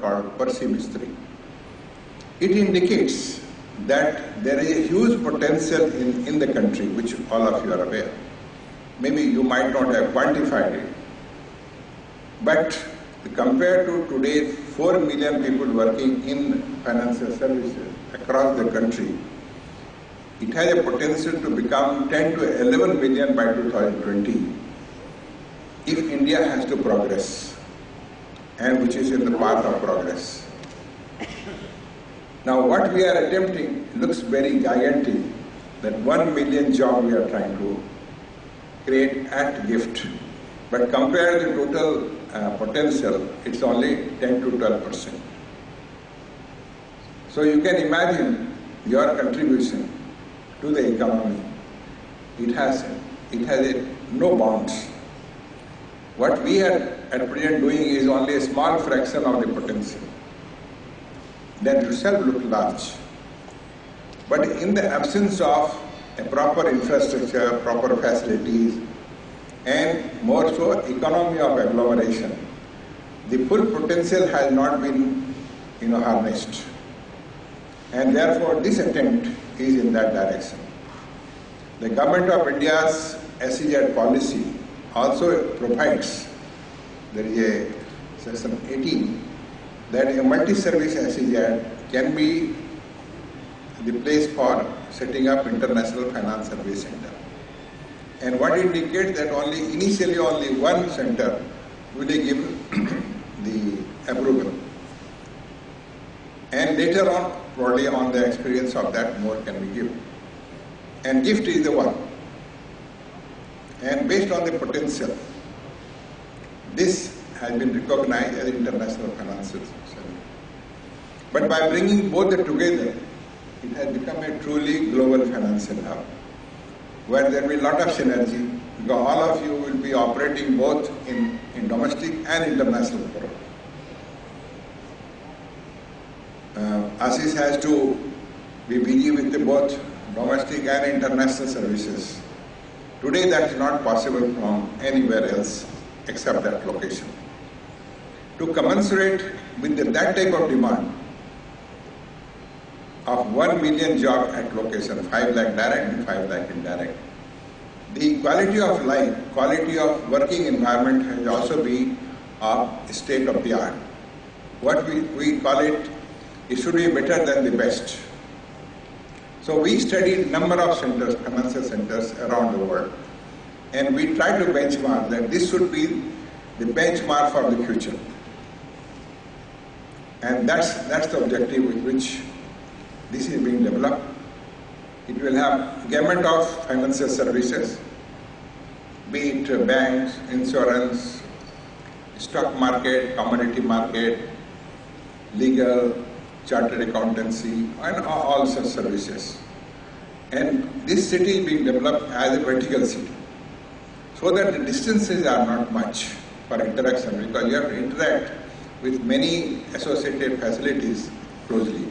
called Percy Mystery. It indicates that there is a huge potential in the country, which all of you are aware. Maybe you might not have quantified it, but compared to today, 4 million people working in financial services across the country, it has a potential to become 10 to 11 million by 2020 if India has to progress, and which is in the path of progress. Now what we are attempting looks very gigantic, that 1 million jobs we are trying to create at GIFT. But compared to the total potential, it's only 10 to 12%. So you can imagine your contribution to the economy. It has no bounds. What we are at present doing is only a small fraction of the potential. That itself looks large. But in the absence of a proper infrastructure, proper facilities, and more so economy of agglomeration, the full potential has not been harnessed. And therefore this attempt is in that direction. The Government of India's SEZ policy also provides, there is a section 18, that a multi-service SEZ can be the place for setting up International Finance Service Center. And what indicates that initially only one center will give the approval. And later on, probably on the experience of that, more can be given. And GIFT is the one. And based on the potential, this has been recognized as international financial service. But by bringing both together, it has become a truly global financial hub, where there will be a lot of synergy, because all of you will be operating both in domestic and international forum. Ashish has to be busy with both domestic and international services. Today that is not possible from anywhere else except that location. To commensurate with that type of demand of 1 million jobs at location, 5 lakh direct and 5 lakh indirect, the quality of life, quality of working environment has also been of state of the art. What we call it should be better than the best. So we studied number of centers, financial centers around the world, and we try to benchmark that this should be the benchmark for the future. And that's the objective with which this is being developed. It will have gamut of financial services, be it banks, insurance, stock market, commodity market, legal, chartered accountancy, and all such services. And this city is being developed as a vertical city, so that the distances are not much for interaction, because you have to interact with many associated facilities closely.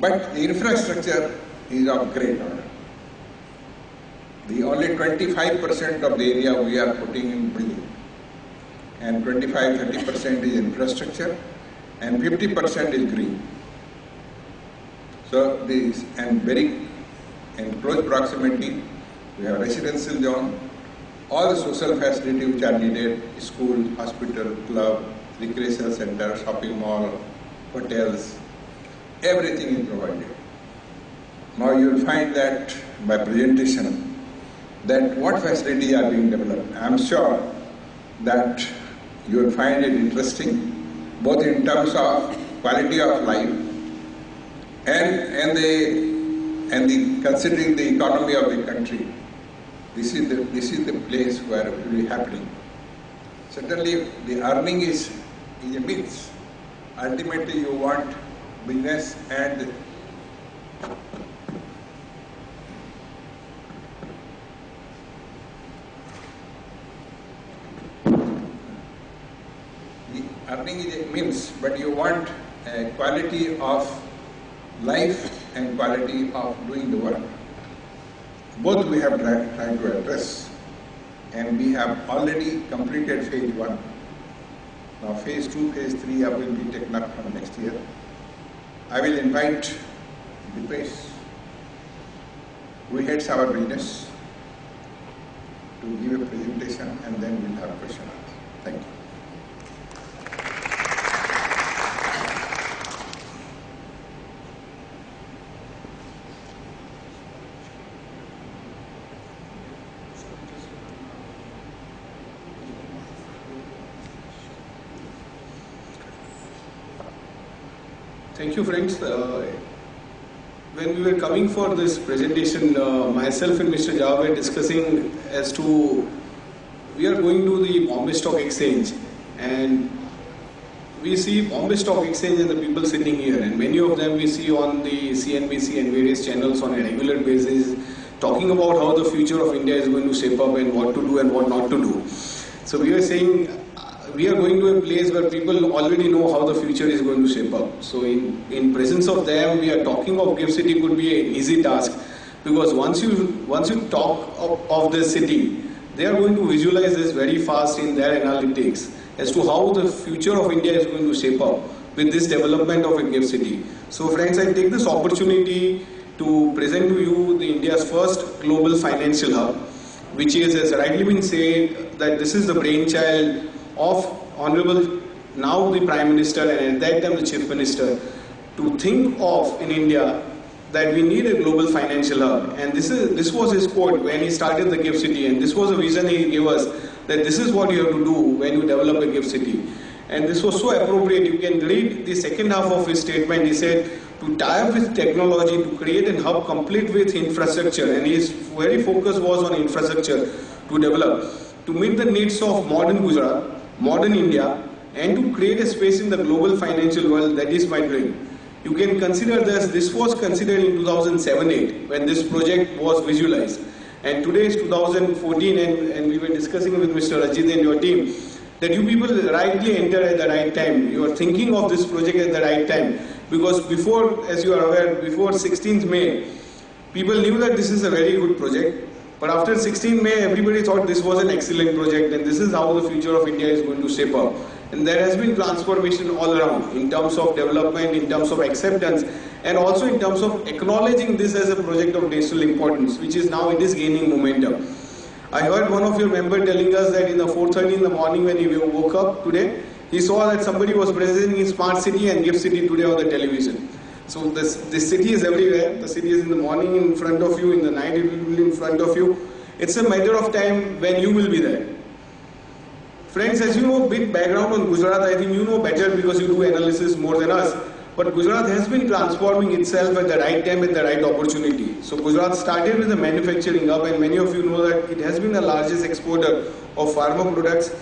But the infrastructure is of great order. The only 25% of the area we are putting in building, and 25-30% is infrastructure, and 50% is green. So this, and very in close proximity, we have residential zone, all the social facilities which are needed, school, hospital, club, recreational center, shopping mall, hotels, everything is provided. Now you will find that by presentation that what facilities are being developed. I am sure that you will find it interesting, both in terms of quality of life and considering the economy of the country. This is the place where it will be happening. Certainly, the earning is a means. Ultimately, you want business and earning is a means, but you want a quality of life and quality of doing the work. Both we have tried to address, and we have already completed phase 1. Now phase 2, phase 3 will be taken up from next year. I will invite Dipesh, who heads our business, to give a presentation, and then we'll have question and answer. Thank you. Thank you, friends. When we were coming for this presentation, myself and Mr. Jha were discussing as to we are going to the Bombay Stock Exchange, and we see Bombay Stock Exchange and the people sitting here, and many of them we see on the CNBC and various channels on a regular basis talking about how the future of India is going to shape up and what to do and what not to do. So we were saying we are going to a place where people already know how the future is going to shape up. So in presence of them, we are talking of GIFT City could be an easy task, because once you talk of this city, they are going to visualize this very fast in their analytics as to how the future of India is going to shape up with this development of a GIFT City. So friends, I take this opportunity to present to you the India's first global financial hub, which is, as rightly been said, that this is the brainchild of Honorable, now the Prime Minister and at that time the Chief Minister, to think of in India that we need a global financial hub. And this was his quote when he started the GIFT City, and this was a vision he gave us, that this is what you have to do when you develop a GIFT City. And this was so appropriate. You can read the second half of his statement. He said, to tie up with technology, to create a hub complete with infrastructure, and his very focus was on infrastructure to develop, to meet the needs of modern Gujarat, modern India, and to create a space in the global financial world. That is my dream. You can consider this was considered in 2007-8 when this project was visualized. And today is 2014, and we were discussing with Mr. Ajit and your team that you people rightly enter at the right time. You are thinking of this project at the right time, because before, as you are aware, before 16th May, people knew that this is a very good project. But after 16 May, everybody thought this was an excellent project, and this is how the future of India is going to shape up. And there has been transformation all around in terms of development, in terms of acceptance, and also in terms of acknowledging this as a project of national importance, which is now it is gaining momentum. I heard one of your members telling us that in the 4:30 in the morning when he woke up today, he saw that somebody was presenting Smart City and GIFT City today on the television. So this city is everywhere. The city is in the morning in front of you, in the night it will be in front of you. It's a matter of time when you will be there. Friends, as you know, big background on Gujarat, I think you know better because you do analysis more than us. But Gujarat has been transforming itself at the right time, at the right opportunity. So Gujarat started with the manufacturing hub, and many of you know that it has been the largest exporter of pharma products.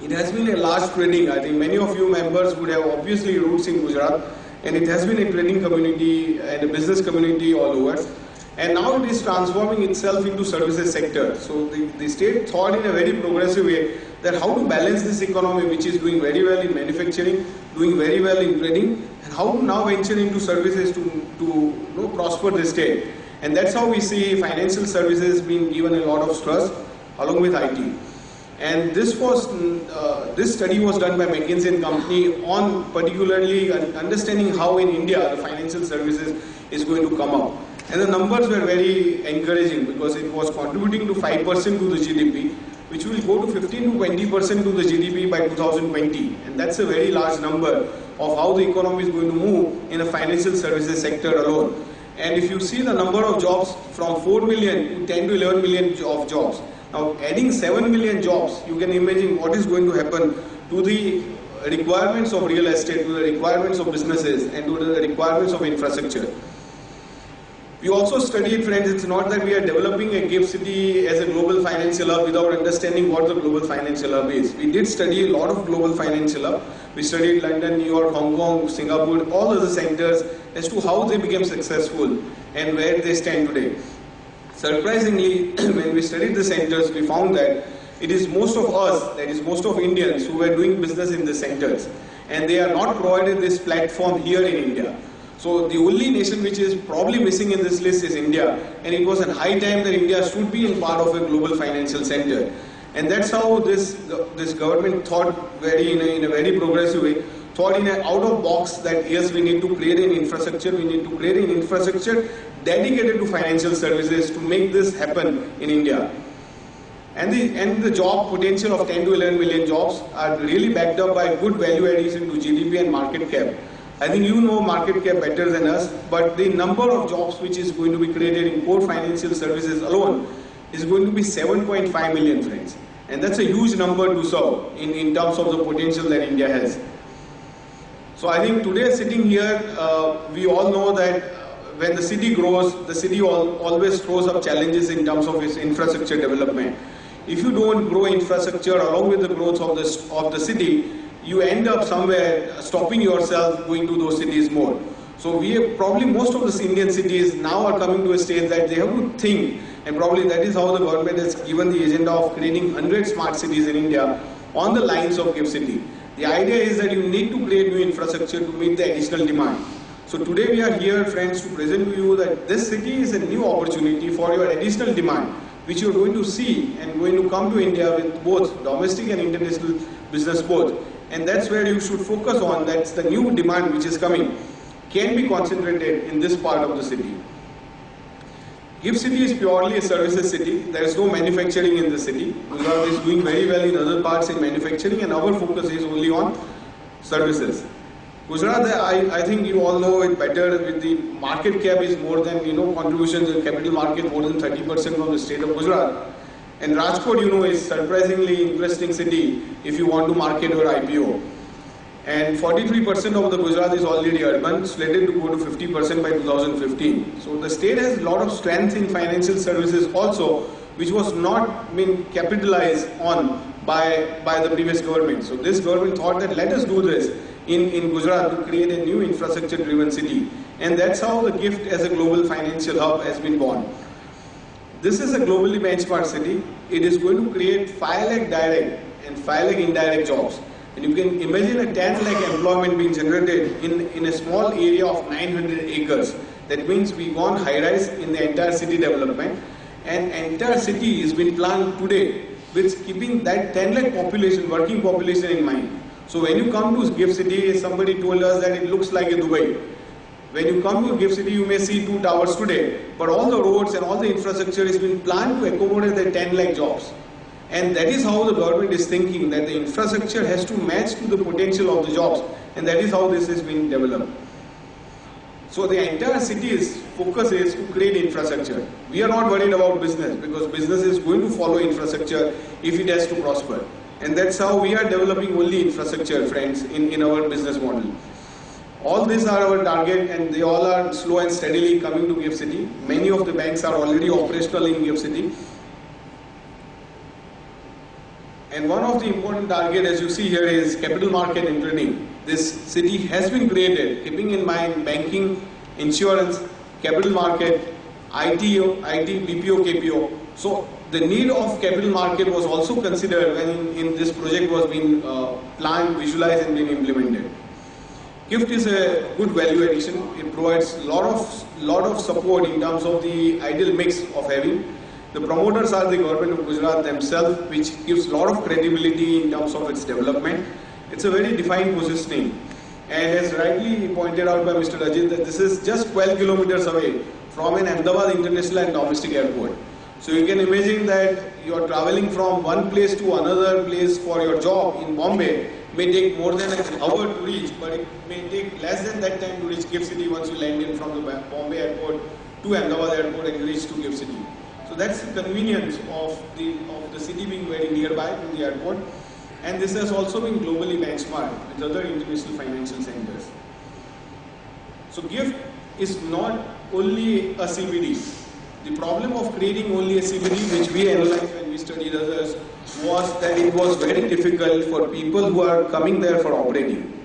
It has been a large trading. I think many of you members would have obviously roots in Gujarat. And it has been a trading community and a business community all over. And now it is transforming itself into services sector. So the state thought in a very progressive way that how to balance this economy, which is doing very well in manufacturing, doing very well in trading, and how to now venture into services to prosper the state. And that's how we see financial services being given a lot of trust along with IT. And this study was done by McKinsey & Company on particularly understanding how in India the financial services is going to come up. And the numbers were very encouraging because it was contributing to 5% to the GDP, which will go to 15 to 20% to the GDP by 2020. And that's a very large number of how the economy is going to move in the financial services sector alone. And if you see the number of jobs from 4 million to 10 to 11 million of jobs, now adding 7 million jobs, you can imagine what is going to happen to the requirements of real estate, to the requirements of businesses, and to the requirements of infrastructure. We also studied, friends, it's not that we are developing a GIFT City as a global financial hub without understanding what the global financial hub is. We did study a lot of global financial hub. We studied London, New York, Hong Kong, Singapore, all other centers as to how they became successful and where they stand today. Surprisingly, when we studied the centers, we found that it is most of us, that is most of Indians who were doing business in the centers. And they are not provided this platform here in India. So the only nation which is probably missing in this list is India. And it was a high time that India should be in part of a global financial center. And that's how this government thought in a very progressive way, thought in an out of box that yes, we need to create an infrastructure, we need to create an infrastructure dedicated to financial services to make this happen in India. And the job potential of 10 to 11 million jobs are really backed up by good value addition to GDP and market cap. I think you know market cap better than us, but the number of jobs which is going to be created in core financial services alone is going to be 7.5 million, friends. And that's a huge number to serve in terms of the potential that India has. So I think today sitting here, we all know that when the city grows, the city always throws up challenges in terms of its infrastructure development. If you don't grow infrastructure along with the growth of the city, you end up somewhere stopping yourself going to those cities more. So we have probably most of the Indian cities now are coming to a stage that they have to think, and probably that is how the government has given the agenda of creating 100 smart cities in India on the lines of GIFT City. The idea is that you need to create new infrastructure to meet the additional demand. So today we are here, friends, to present to you that this city is a new opportunity for your additional demand, which you are going to see and going to come to India with both domestic and international business both. And that's where you should focus on. That's the new demand which is coming, can be concentrated in this part of the city. GIFT City is purely a services city. There is no manufacturing in the city. Gujarat is doing very well in other parts in manufacturing, and our focus is only on services. Gujarat, I think you all know it better, with the market cap is more than, contributions in capital market more than 30% from the state of Gujarat. And Rajkot, is surprisingly interesting city if you want to market your IPO. And 43% of the Gujarat is already urban, slated to go to 50% by 2015. So the state has a lot of strength in financial services also, which was not being capitalized on by the previous government. So this government thought that let us do this in Gujarat to create a new infrastructure-driven city. And that's how the GIFT as a global financial hub has been born. This is a globally benchmarked city. It is going to create 5 lakh direct and 5 lakh indirect jobs. And you can imagine a 10 lakh employment being generated in a small area of 900 acres. That means we gone high-rise in the entire city development. And entire city is being planned today with keeping that 10 lakh population, working population in mind. So when you come to GIFT City, somebody told us that it looks like a Dubai. When you come to GIFT City, you may see 2 towers today, but all the roads and all the infrastructure has been planned to accommodate the 10 lakh jobs. And that is how the government is thinking, that the infrastructure has to match to the potential of the jobs, and that is how this is being developed. So the entire city's focus is to create infrastructure. We are not worried about business, because business is going to follow infrastructure if it has to prosper. And that's how we are developing only infrastructure, friends, in our business model. All these are our target, and they all are slow and steadily coming to GIFT City. Many of the banks are already operational in GIFT City. And one of the important targets, as you see here, is capital market and trading. This city has been created keeping in mind banking, insurance, capital market, IT, BPO, KPO. So the need of capital market was also considered when this project was being planned, visualized, and being implemented. GIFT is a good value addition. It provides lot of support in terms of the ideal mix of having. The promoters are the government of Gujarat themselves, which gives a lot of credibility in terms of its development. It's a very defined positioning. And as rightly pointed out by Mr. Ajit, that this is just 12 kilometers away from an Ahmedabad international and domestic airport. So you can imagine that you are traveling from one place to another place for your job in Bombay. May take more than an hour to reach, but it may take less than that time to reach GIFT City once you land in from the Bombay airport to Ahmedabad airport and reach to GIFT City. So that's the convenience of the city being very nearby to the airport. And this has also been globally benchmarked with other international financial centers. So GIFT is not only a CBD. The problem of creating only a CBD, which we analyzed when we studied others, was that it was very difficult for people who are coming there for operating.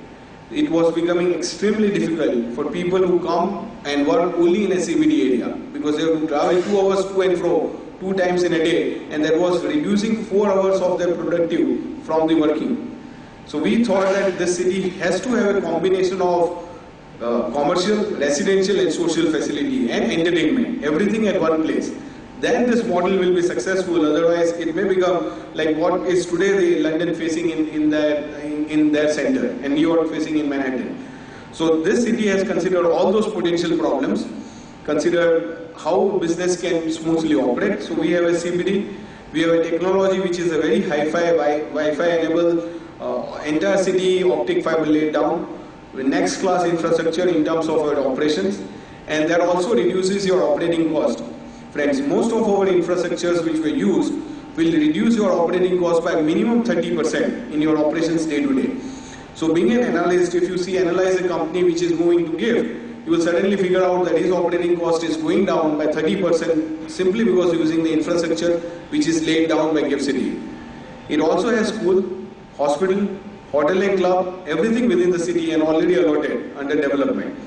It was becoming extremely difficult for people who come and work only in a CBD area, because they have to travel 2 hours to and fro 2 times in a day, and that was reducing 4 hours of their productive from the working. So we thought that this city has to have a combination of commercial, residential and social facility and entertainment, everything at one place. then this model will be successful. Otherwise, it may become like what is today the London facing in their center and New York facing in Manhattan. So this city has considered all those potential problems, considered how business can smoothly operate. So we have a CBD, we have a technology which is a very hi-fi, Wi-Fi enabled, entire city optic fiber laid down, with next class infrastructure in terms of our operations, and that also reduces your operating cost. Friends, most of our infrastructures which we use will reduce your operating cost by minimum 30% in your operations day to day. So being an analyst, if you analyze a company which is moving to GIFT, you will suddenly figure out that his operating cost is going down by 30% simply because using the infrastructure which is laid down by GIFT City. It also has school, hospital, hotel and club, everything within the city and already allotted under development.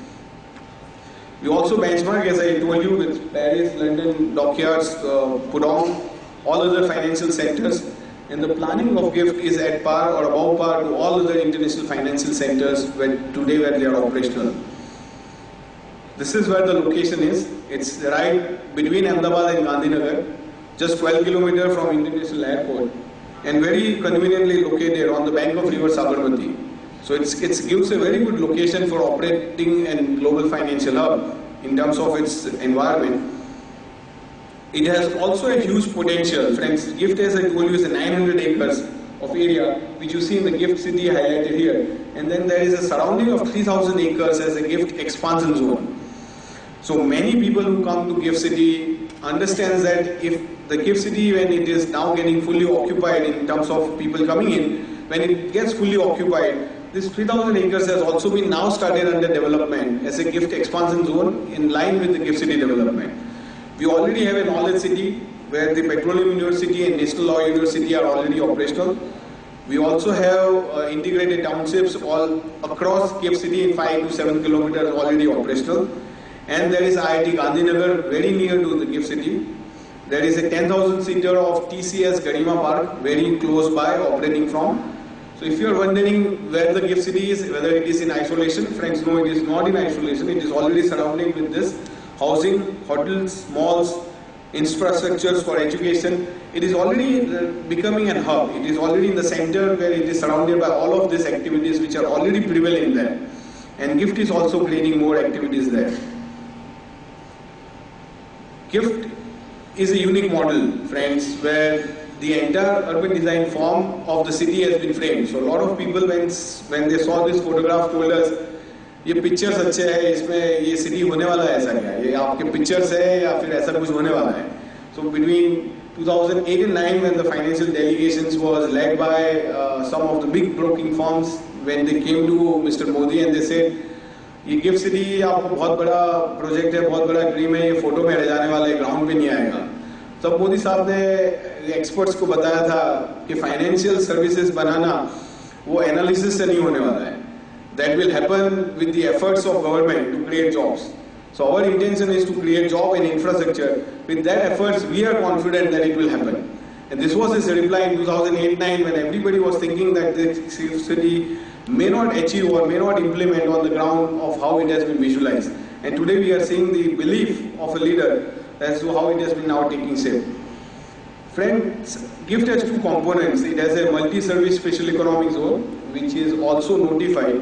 We also benchmark, as I told you, with Paris, London, dockyards, Pudong, all other financial centers, and the planning of GIFT is at par or above par to all other international financial centers where they are operational. This is where the location is. It's right between Ahmedabad and Gandhinagar, just 12 kilometers from International Airport, and very conveniently located on the bank of river Sabarmati. So it gives a very good location for operating and global financial hub in terms of its environment. It has also a huge potential. Friends, GIFT, as I told you, is a 900 acres of area which you see in the GIFT City highlighted here. And then there is a surrounding of 3,000 acres as a GIFT expansion zone. So many people who come to GIFT City understands that if the GIFT City, when it is now getting fully occupied in terms of people coming in, when it gets fully occupied, this 3,000 acres has also been now started under development as a GIFT expansion zone in line with the GIFT City development. We already have a knowledge city where the Petroleum University and National Law University are already operational. We also have integrated townships all across GIFT City in 5 to 7 kilometers already operational. And there is IIT Gandhinagar very near to the GIFT City. There is a 10,000 seater of TCS Garima Park very close by operating from. So if you are wondering where the GIFT City is, whether it is in isolation, friends, no, it is not in isolation. It is already surrounded with this housing, hotels, malls, infrastructures for education. It is already becoming a hub. It is already in the center where it is surrounded by all of these activities which are already prevalent there. And GIFT is also creating more activities there. GIFT is a unique model, friends, where the entire urban design form of the city has been framed. So a lot of people, when they saw this photograph, told us, ये pictures अच्छे हैं, इसमें ये city होने वाला है ऐसा क्या? ये आपके pictures है या फिर ऐसा कुछ होने वाला है? So between 2008 and 9, when the financial delegations was led by some of the big broking firms, when they came to Mr. Modi and they said, ये GIFT City आपको बहुत बड़ा प्रोजेक्ट है, बहुत बड़ा ड्रीम है, ये फोटो में रह जाने वाला है, ग्राउंड पे नहीं आएगा. तब मोदी साहब ने एक्सपर्ट्स को बताया था कि फाइनेंशियल सर्विसेज बनाना वो एनालिसिस से नहीं होने वाला है. That will happen with the efforts of government to create jobs. So our intention is to create job and infrastructure. With that efforts, we are confident that it will happen. And this was his reply in 2008-9 when everybody was thinking that the city may not achieve or may not implement on the ground of how it has been visualized. And today we are seeing the belief of a leader as to how it has been now taking shape. Friends, GIFT has two components. It has a multi-service special economic zone, which is also notified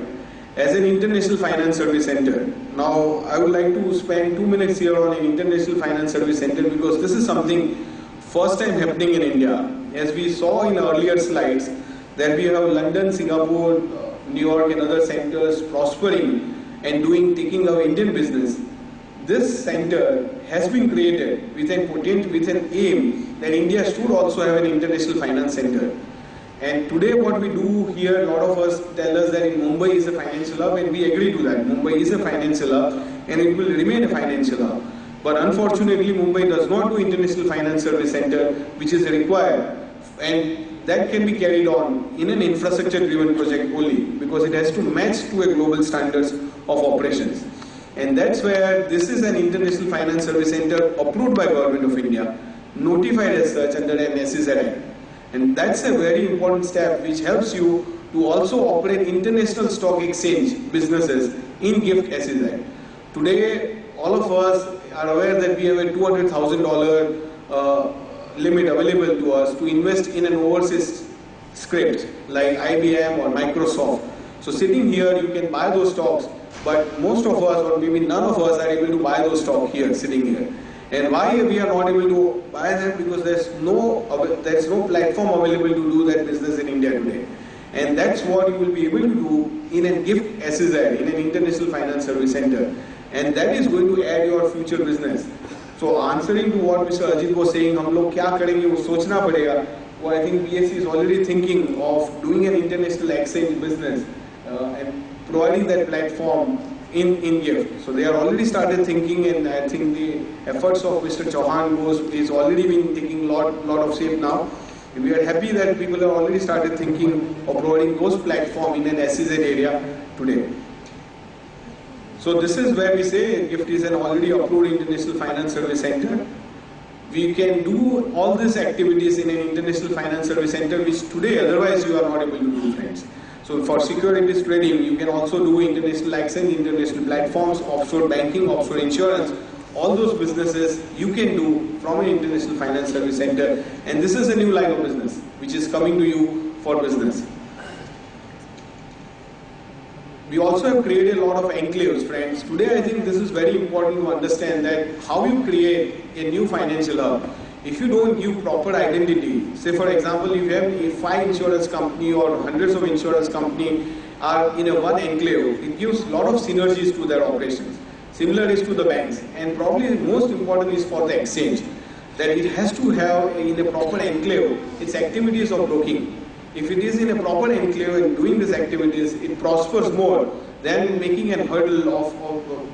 as an international finance service center. Now, I would like to spend 2 minutes here on an international finance service center because this is something first time happening in India. As we saw in earlier slides, that we have London, Singapore, New York and other centers prospering and taking our Indian business. This center has been created with an aim that India should also have an international finance center. And today what we do here, a lot of us tell us that Mumbai is a financial hub, and we agree to that. Mumbai is a financial hub and it will remain a financial hub. But unfortunately Mumbai does not do international finance service center, which is required, and that can be carried on in an infrastructure driven project only because it has to match to a global standards of operations. And that's where this is an international finance service center approved by Government of India, notified as such under an SEZ Act. And that's a very important step which helps you to also operate international stock exchange businesses in GIFT SEZ. Today, all of us are aware that we have a $200,000 limit available to us to invest in an overseas script like IBM or Microsoft. So sitting here, you can buy those stocks, but most of us, or maybe none of us, are able to buy those stocks here, sitting here. And why we are not able to buy them? Because there's no platform available to do that business in India today. And that's what you will be able to do in a GIFT SEZ, in an International Finance Service Center. And that is going to add your future business. So answering to what Mr. Ajit was saying, हम लोग क्या करेंगे वो सोचना पड़ेगा. Well, I think BSE is already thinking of doing an international exchange business and providing that platform in GIFT. So they are already started thinking, and I think the efforts of Mr. Chauhan is already been taking lot of shape now. And we are happy that people have already started thinking of providing those platforms in an SEZ area today. So this is where we say GIFT is an already approved International Finance Service Center. We can do all these activities in an International Finance Service Center, which today otherwise you are not able to do, friends. So for securities trading, you can also do international exchange, international platforms, offshore banking, offshore insurance. All those businesses you can do from an International Finance Service Center. And this is a new line of business which is coming to you for business. We also have created a lot of enclaves, friends. Today I think this is very important to understand that how you create a new financial hub. If you don't give proper identity, say for example, if you have 5 insurance company or hundreds of insurance company are in a one enclave, it gives a lot of synergies to their operations. Similar is to the banks, and probably most important is for the exchange, that it has to have in a proper enclave its activities of broking. If it is in a proper enclave and doing these activities, it prospers more than making a hurdle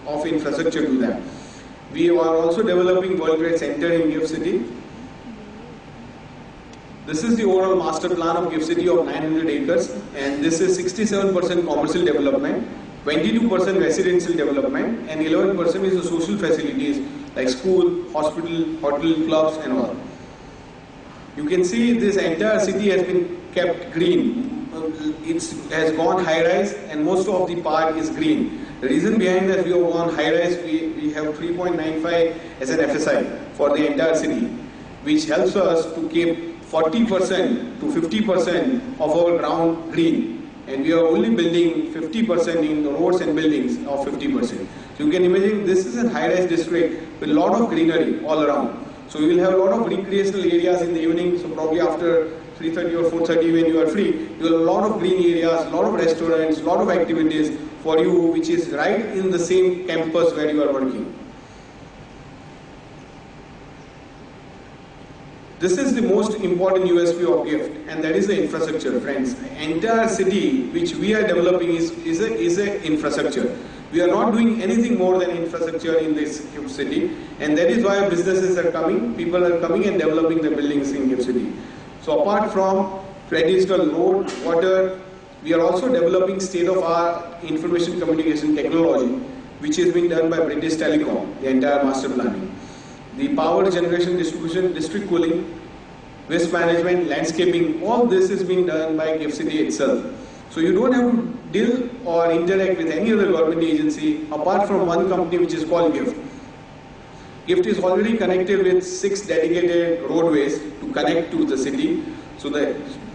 of infrastructure to them. We are also developing World Trade Center in GIFT City. This is the overall master plan of GIFT City of 900 acres, and this is 67% commercial development, 22% residential development, and 11% is the social facilities like school, hospital, hotel, clubs and all. You can see this entire city has been kept green. It has gone high-rise and most of the park is green. The reason behind that we have gone high-rise, we have 3.95 as an FSI for the entire city, which helps us to keep 40% to 50% of our ground green. And we are only building 50% in the roads and buildings of 50%. So you can imagine this is a high-rise district with a lot of greenery all around. So you will have a lot of recreational areas in the evening, so probably after 3:30 or 4:30 when you are free, you will have a lot of green areas, a lot of restaurants, a lot of activities for you, which is right in the same campus where you are working. This is the most important USP of GIFT, and that is the infrastructure, friends. The entire city which we are developing is a infrastructure. We are not doing anything more than infrastructure in this GIFT City, and that is why businesses are coming, people are coming and developing the buildings in GIFT City. So apart from traditional road, water, we are also developing state-of-art information communication technology, which has been done by British Telecom, the entire master planning. The power generation, distribution, district cooling, waste management, landscaping, all this is being done by GIFT City itself. So you don't have to deal or interact with any other government agency apart from one company which is called GIFT. GIFT is already connected with 6 dedicated roadways to connect to the city. So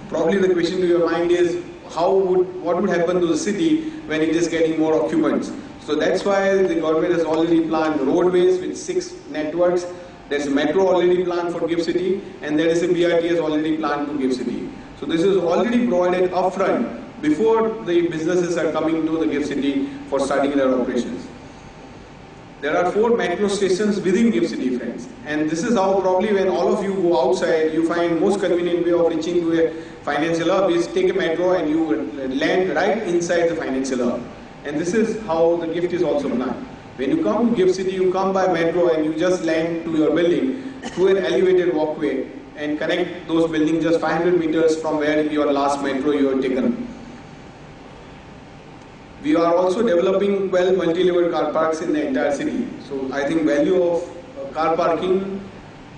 probably the question to your mind is, what would happen to the city when it is getting more occupants? So that's why the government has already planned roadways with 6 networks. There's a metro already planned for GIFT City, and there is a BRTS already planned to GIFT City. So this is already provided upfront before the businesses are coming to the GIFT City for starting their operations. There are 4 metro stations within GIFT City, friends. And this is how probably when all of you go outside, you find most convenient way of reaching to a financial hub is take a metro and you land right inside the financial hub. And this is how the GIFT is also planned. When you come to GIFT City, you come by metro and you just land to your building through an elevated walkway and connect those buildings just 500 meters from where your last metro you have taken. We are also developing 12 multi-level car parks in the entire city. So I think value of car parking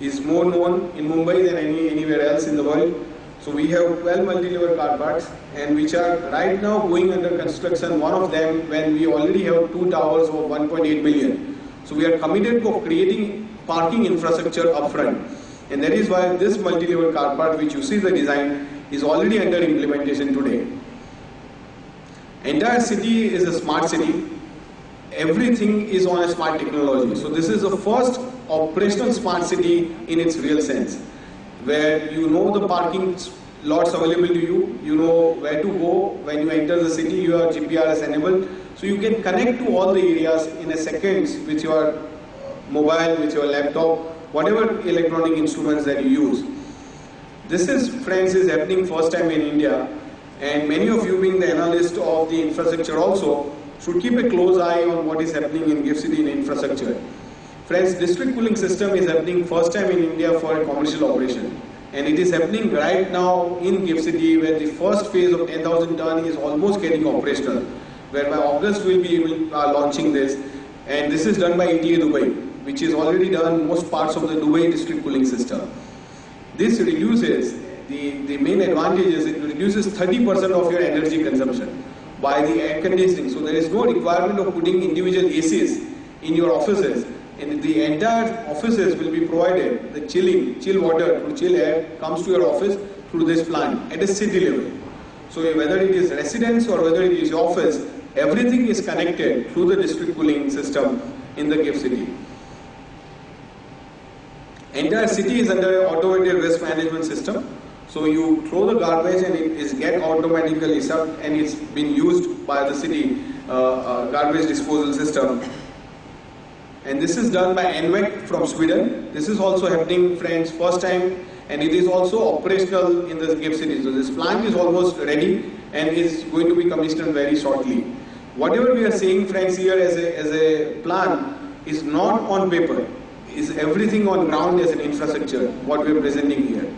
is more known in Mumbai than anywhere else in the world. So we have 12 multi-level car parks, and which are right now going under construction. One of them, when we already have 2 towers of 1.8 billion. So we are committed to creating parking infrastructure upfront. And that is why this multi-level car part, which you see the design, is already under implementation today. Entire city is a smart city. Everything is on a smart technology. So this is the first operational smart city in its real sense, where you know the parking lots available to you, you know where to go. When you enter the city, your GPRS enabled. So you can connect to all the areas in a second with your mobile, with your laptop, whatever electronic instruments that you use. This is, friends, is happening first time in India, and many of you being the analyst of the infrastructure also should keep a close eye on what is happening in GIFT City in infrastructure. Friends, district cooling system is happening first time in India for a commercial operation. And it is happening right now in GIFT City, where the first phase of 10,000 ton is almost getting operational, where by August we'll be launching this. And this is done by ETA Dubai, which is already done most parts of the Dubai district cooling system. This reduces, the main advantage is it reduces 30% of your energy consumption by the air conditioning. So there is no requirement of putting individual ACs in your offices. And the entire offices will be provided, the chill water, to chill air comes to your office through this plant at a city level. So whether it is residence or whether it is your office, everything is connected through the district cooling system in the GIFT City. Entire city is under an automated waste management system. So you throw the garbage and it is get automatically sucked and it's been used by the city garbage disposal system. And this is done by NVEC from Sweden. This is also happening, friends, first time, and it is also operational in the GIFT City. So this plant is almost ready and is going to be commissioned very shortly. Whatever we are seeing, friends, here as a plan is not on paper. Is everything on ground as an infrastructure, what we are presenting here.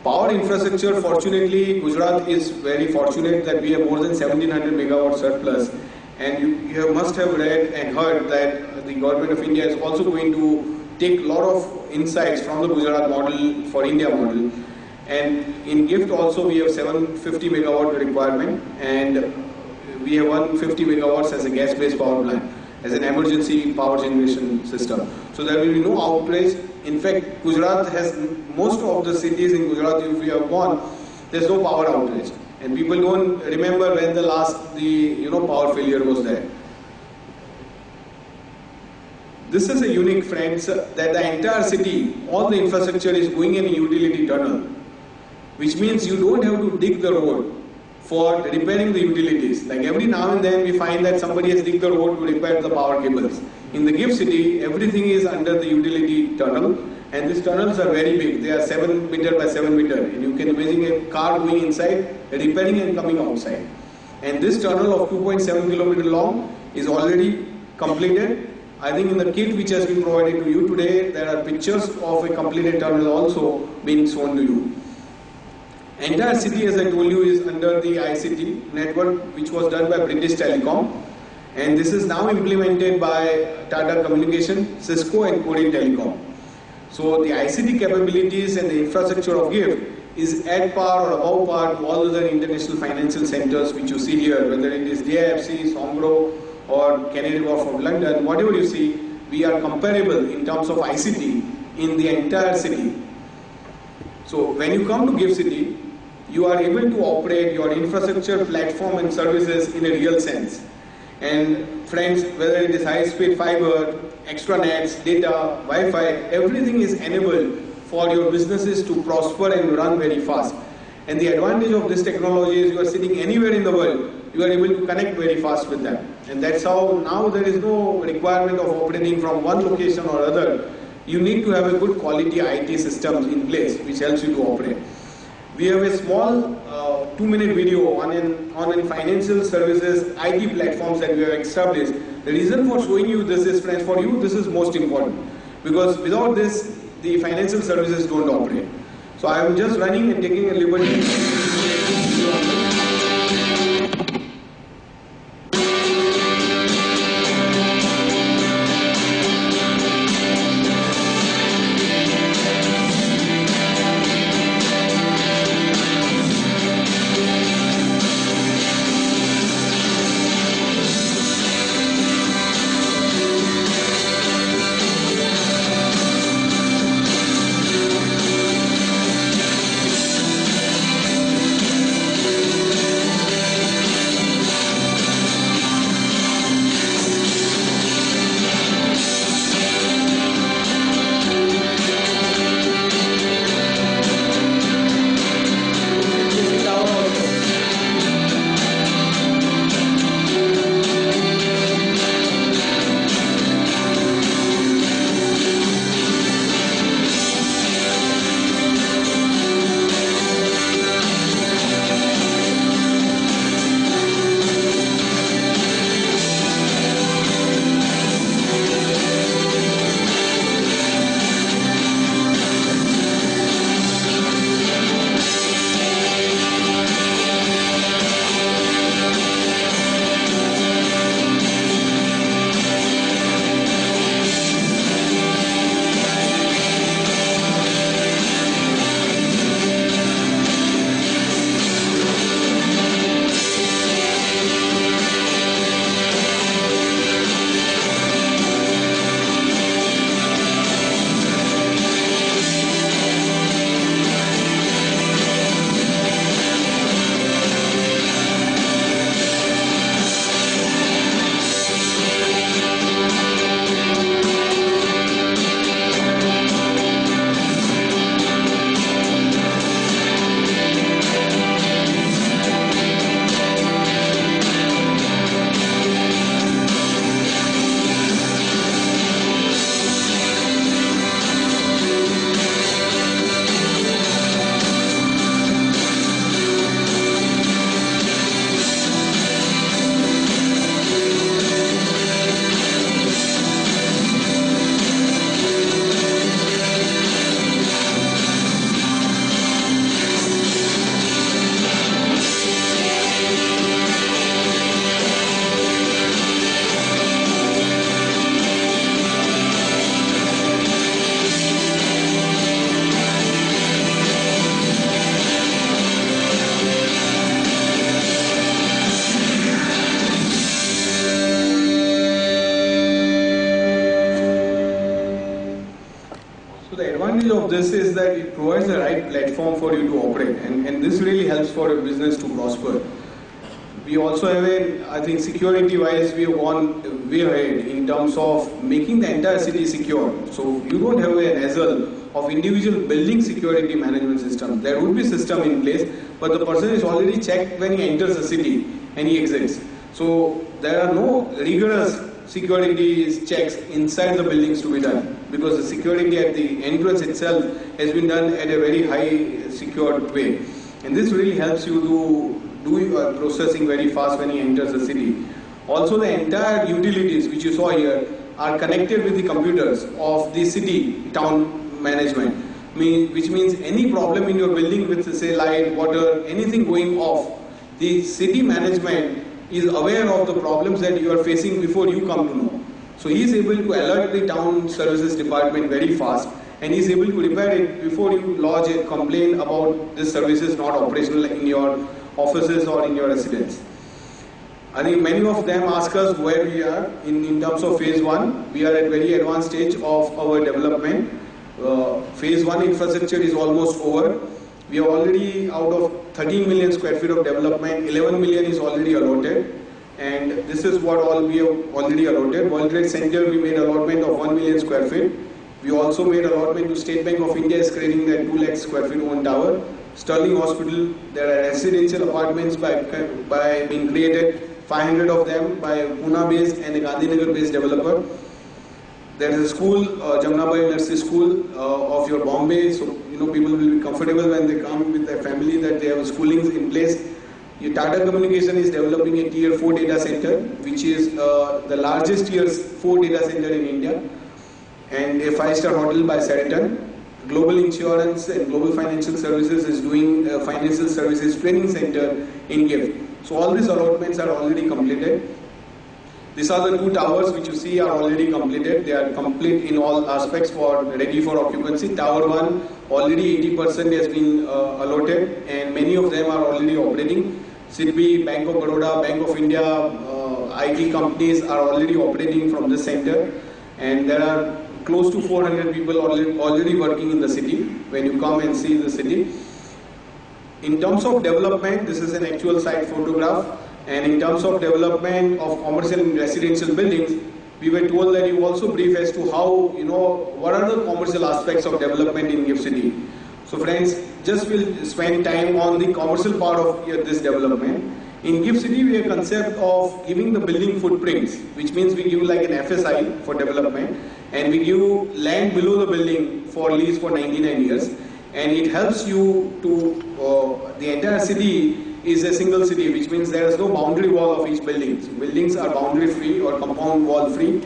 Power infrastructure, fortunately, Gujarat is very fortunate that we have more than 1700 megawatt surplus. And you must have read and heard that the government of India is also going to take a lot of insights from the Gujarat model for India model. And in GIFT also we have 750 megawatt requirement, and we have 150 megawatts as a gas-based power plant, as an emergency power generation system. So there will be no outrage. In fact, Gujarat has, most of the cities in Gujarat, if we have gone, there's no power outage. And people don't remember when the last, power failure was there. This is a unique, friends, that the entire city, all the infrastructure is going in a utility tunnel, which means you don't have to dig the road for repairing the utilities. Like every now and then we find that somebody has digged the road to repair the power cables. In the GIFT City, everything is under the utility tunnel, and these tunnels are very big. They are 7 meter by 7 meter, and you can imagine a car going inside, repairing and coming outside. And this tunnel of 2.7 kilometer long is already completed. I think in the kit which has been provided to you today, there are pictures of a completed tunnel also being shown to you. Entire city, as I told you, is under the ICT network, which was done by British Telecom. And this is now implemented by Tata Communication, Cisco and Korean Telecom. So the ICT capabilities and the infrastructure of GIFT is at par or above par to all other international financial centers which you see here, whether it is DIFC, Songro or Canary Wharf of London, whatever you see, we are comparable in terms of ICT in the entire city. So when you come to GIFT City, you are able to operate your infrastructure, platform and services in a real sense. And friends, whether it is high-speed fiber, extranets, data, Wi-Fi, everything is enabled for your businesses to prosper and run very fast. And the advantage of this technology is you are sitting anywhere in the world, you are able to connect very fast with them. And that's how now there is no requirement of operating from one location or other. You need to have a good quality IT system in place which helps you to operate. We have a small 2-minute video on financial services IT platforms that we have established. The reason for showing you this is, friends, for you this is most important, because without this the financial services don't operate. So I am just running and taking a liberty. advantage of this is that it provides the right platform for you to operate, and this really helps for a business to prosper. We also have I think security wise, we have gone way ahead in terms of making the entire city secure. So you don't have an hassle of individual building security management system. There would be system in place, but the person is already checked when he enters the city and he exits. So there are no rigorous security checks inside the buildings to be done, because the security at the entrance itself has been done at a very high secured way. And this really helps you to do your processing very fast when he enters the city. Also, the entire utilities which you saw here are connected with the computers of the city town management, which means any problem in your building with, say, light, water, anything going off, the city management is aware of the problems that you are facing before you come to know. So he is able to alert the town services department very fast, and he is able to repair it before you lodge a complaint about this service is not operational in your offices or in your residence. I think many of them ask us where we are in terms of phase 1. We are at very advanced stage of our development. Phase 1 infrastructure is almost over. We are already out of 13 million square feet of development, 11 million is already allotted, and this is what all we have already allotted. World Trade Center, we made allotment of 1 million square feet. We also made allotment to State Bank of India, is creating that 2 lakh square feet one tower. Sterling Hospital, there are residential apartments by being created, 500 of them by Pune based and a Gandhinagar based developer. There is a school, Jamnabai Nursery School of your Bombay, so people will be comfortable when they come with their family that they have schooling in place. Your Tata Communication is developing a Tier 4 data center, which is the largest Tier 4 data center in India, and a 5-star hotel by Sheraton. Global Insurance and Global Financial Services is doing a financial services training center in GIFT. So all these allotments are already completed. These are the 2 towers which you see are already completed. They are complete in all aspects for ready for occupancy. Tower 1 already 80% has been allotted, and many of them are already operating. Citi, Bank of Baroda, Bank of India, IT companies are already operating from this center, and there are close to 400 people already working in the city when you come and see the city. In terms of development, this is an actual site photograph. And in terms of development of commercial and residential buildings, we were told that you also brief as to how, what are the commercial aspects of development in GIFT City. So friends, just will spend time on the commercial part of this development. In GIFT City, we have a concept of giving the building footprints, which means we give like an FSI for development, and we give land below the building for lease for 99 years. And it helps you to, the entire city is a single city, which means there is no boundary wall of each building. So buildings are boundary free or compound wall free,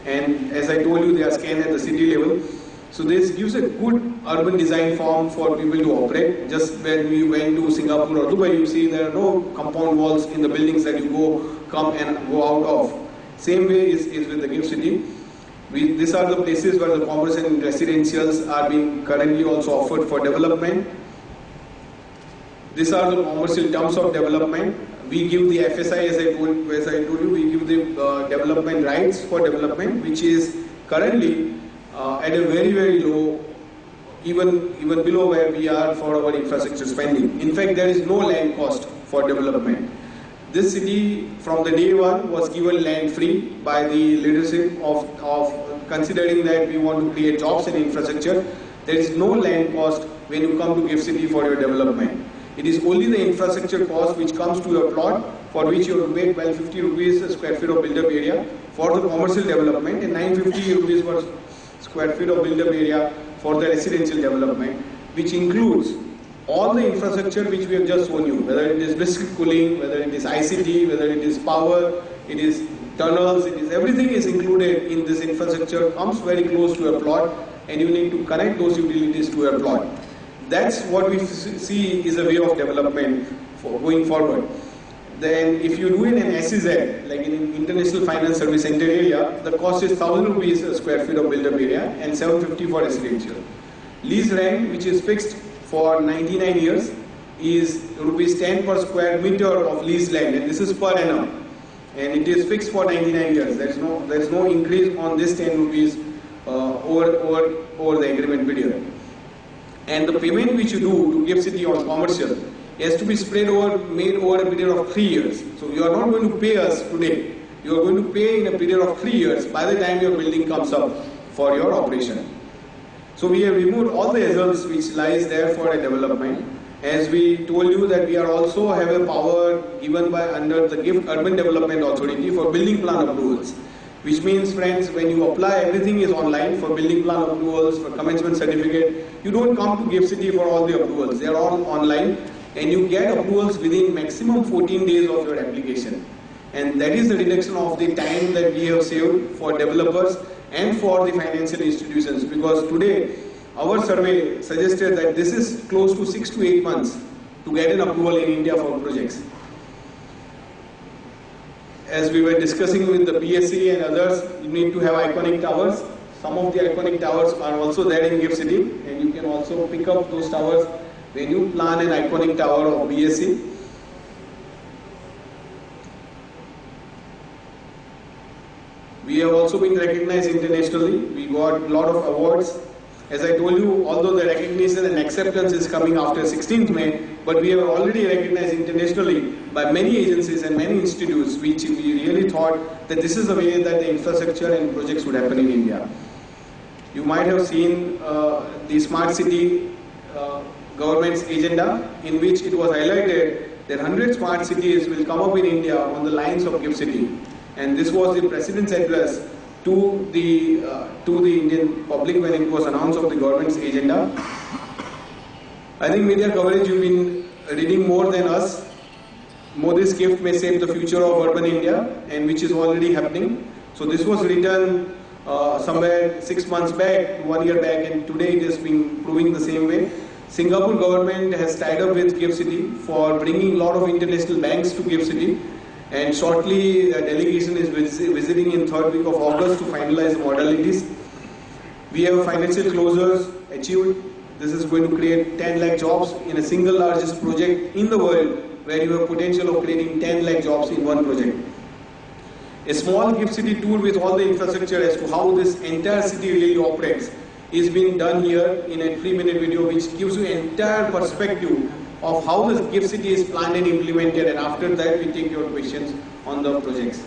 and as I told you, they are scanned at the city level. So this gives a good urban design form for people to operate. Just when we went to Singapore or Dubai, you see there are no compound walls in the buildings that you come and go out of. Same way is with the GIFT City. These are the places where the commercial and residentials are being currently also offered for development. These are the commercial terms of development. We give the FSI, as I told you, we give the development rights for development, which is currently at a very, very low, even below where we are for our infrastructure spending. In fact, there is no land cost for development. This city, from the day one, was given land free by the leadership of considering that we want to create jobs and infrastructure. There is no land cost when you come to GIFT City for your development. It is only the infrastructure cost which comes to your plot, for which you have to pay 1250 rupees a square feet of build-up area for the commercial development and 950 rupees per square feet of build-up area for the residential development, which includes all the infrastructure which we have just shown you, whether it is district cooling, whether it is ICT, whether it is power, it is tunnels, everything is included in this infrastructure, comes very close to your plot, and you need to connect those utilities to your plot. That's what we see is a way of development for going forward. Then if you do in an SEZ, like in an International Finance Service Center area, the cost is 1000 rupees a square feet of build-up area and 750 for residential. Lease rent, which is fixed for 99 years, is rupees 10 per square meter of lease land, and this is per annum. And it is fixed for 99 years. There is no increase on this 10 rupees over the agreement period. And the payment which you do to GIFT City on commercial has to be made over a period of 3 years. So you are not going to pay us today. You are going to pay in a period of 3 years by the time your building comes up for your operation. So we have removed all the hassles which lies there for a development. As we told you that we are also have a power given by under the GIFT Urban Development Authority for building plan approvals. Which means, friends, when you apply, everything is online for building plan approvals, for commencement certificate. You don't come to GIFT City for all the approvals. They are all online and you get approvals within maximum 14 days of your application. And that is the reduction of the time that we have saved for developers and for the financial institutions, because today our survey suggested that this is close to 6 to 8 months to get an approval in India for projects. As we were discussing with the PSC and others, you need to have iconic towers. Some of the iconic towers are also there in GIFT City, and you can also pick up those towers when you plan an iconic tower of BSC. We have also been recognized internationally. We got a lot of awards. As I told you, although the recognition and acceptance is coming after 16th May, but we are already recognized internationally by many agencies and many institutes, which we really thought that this is the way that the infrastructure and projects would happen in India. You might have seen the Smart City government's agenda, in which it was highlighted that 100 smart cities will come up in India on the lines of GIFT City. And this was the President's address to the Indian public when it was announced of the government's agenda. I think media coverage, you've been reading more than us. Modi's gift may save the future of urban India, and which is already happening. So this was written somewhere 6 months back, 1 year back, and today it has been proving the same way. Singapore government has tied up with GIFT City for bringing a lot of international banks to GIFT City. And shortly, a delegation is visiting in 3rd week of August to finalize the modalities. We have financial closures achieved. This is going to create 10 lakh jobs in a single largest project in the world, where you have potential of creating 10 lakh jobs in one project. A small GIFT City tour with all the infrastructure as to how this entire city really operates is being done here in a 3-minute video, which gives you an entire perspective of how the GIFT City is planned and implemented, and after that we take your questions on the projects.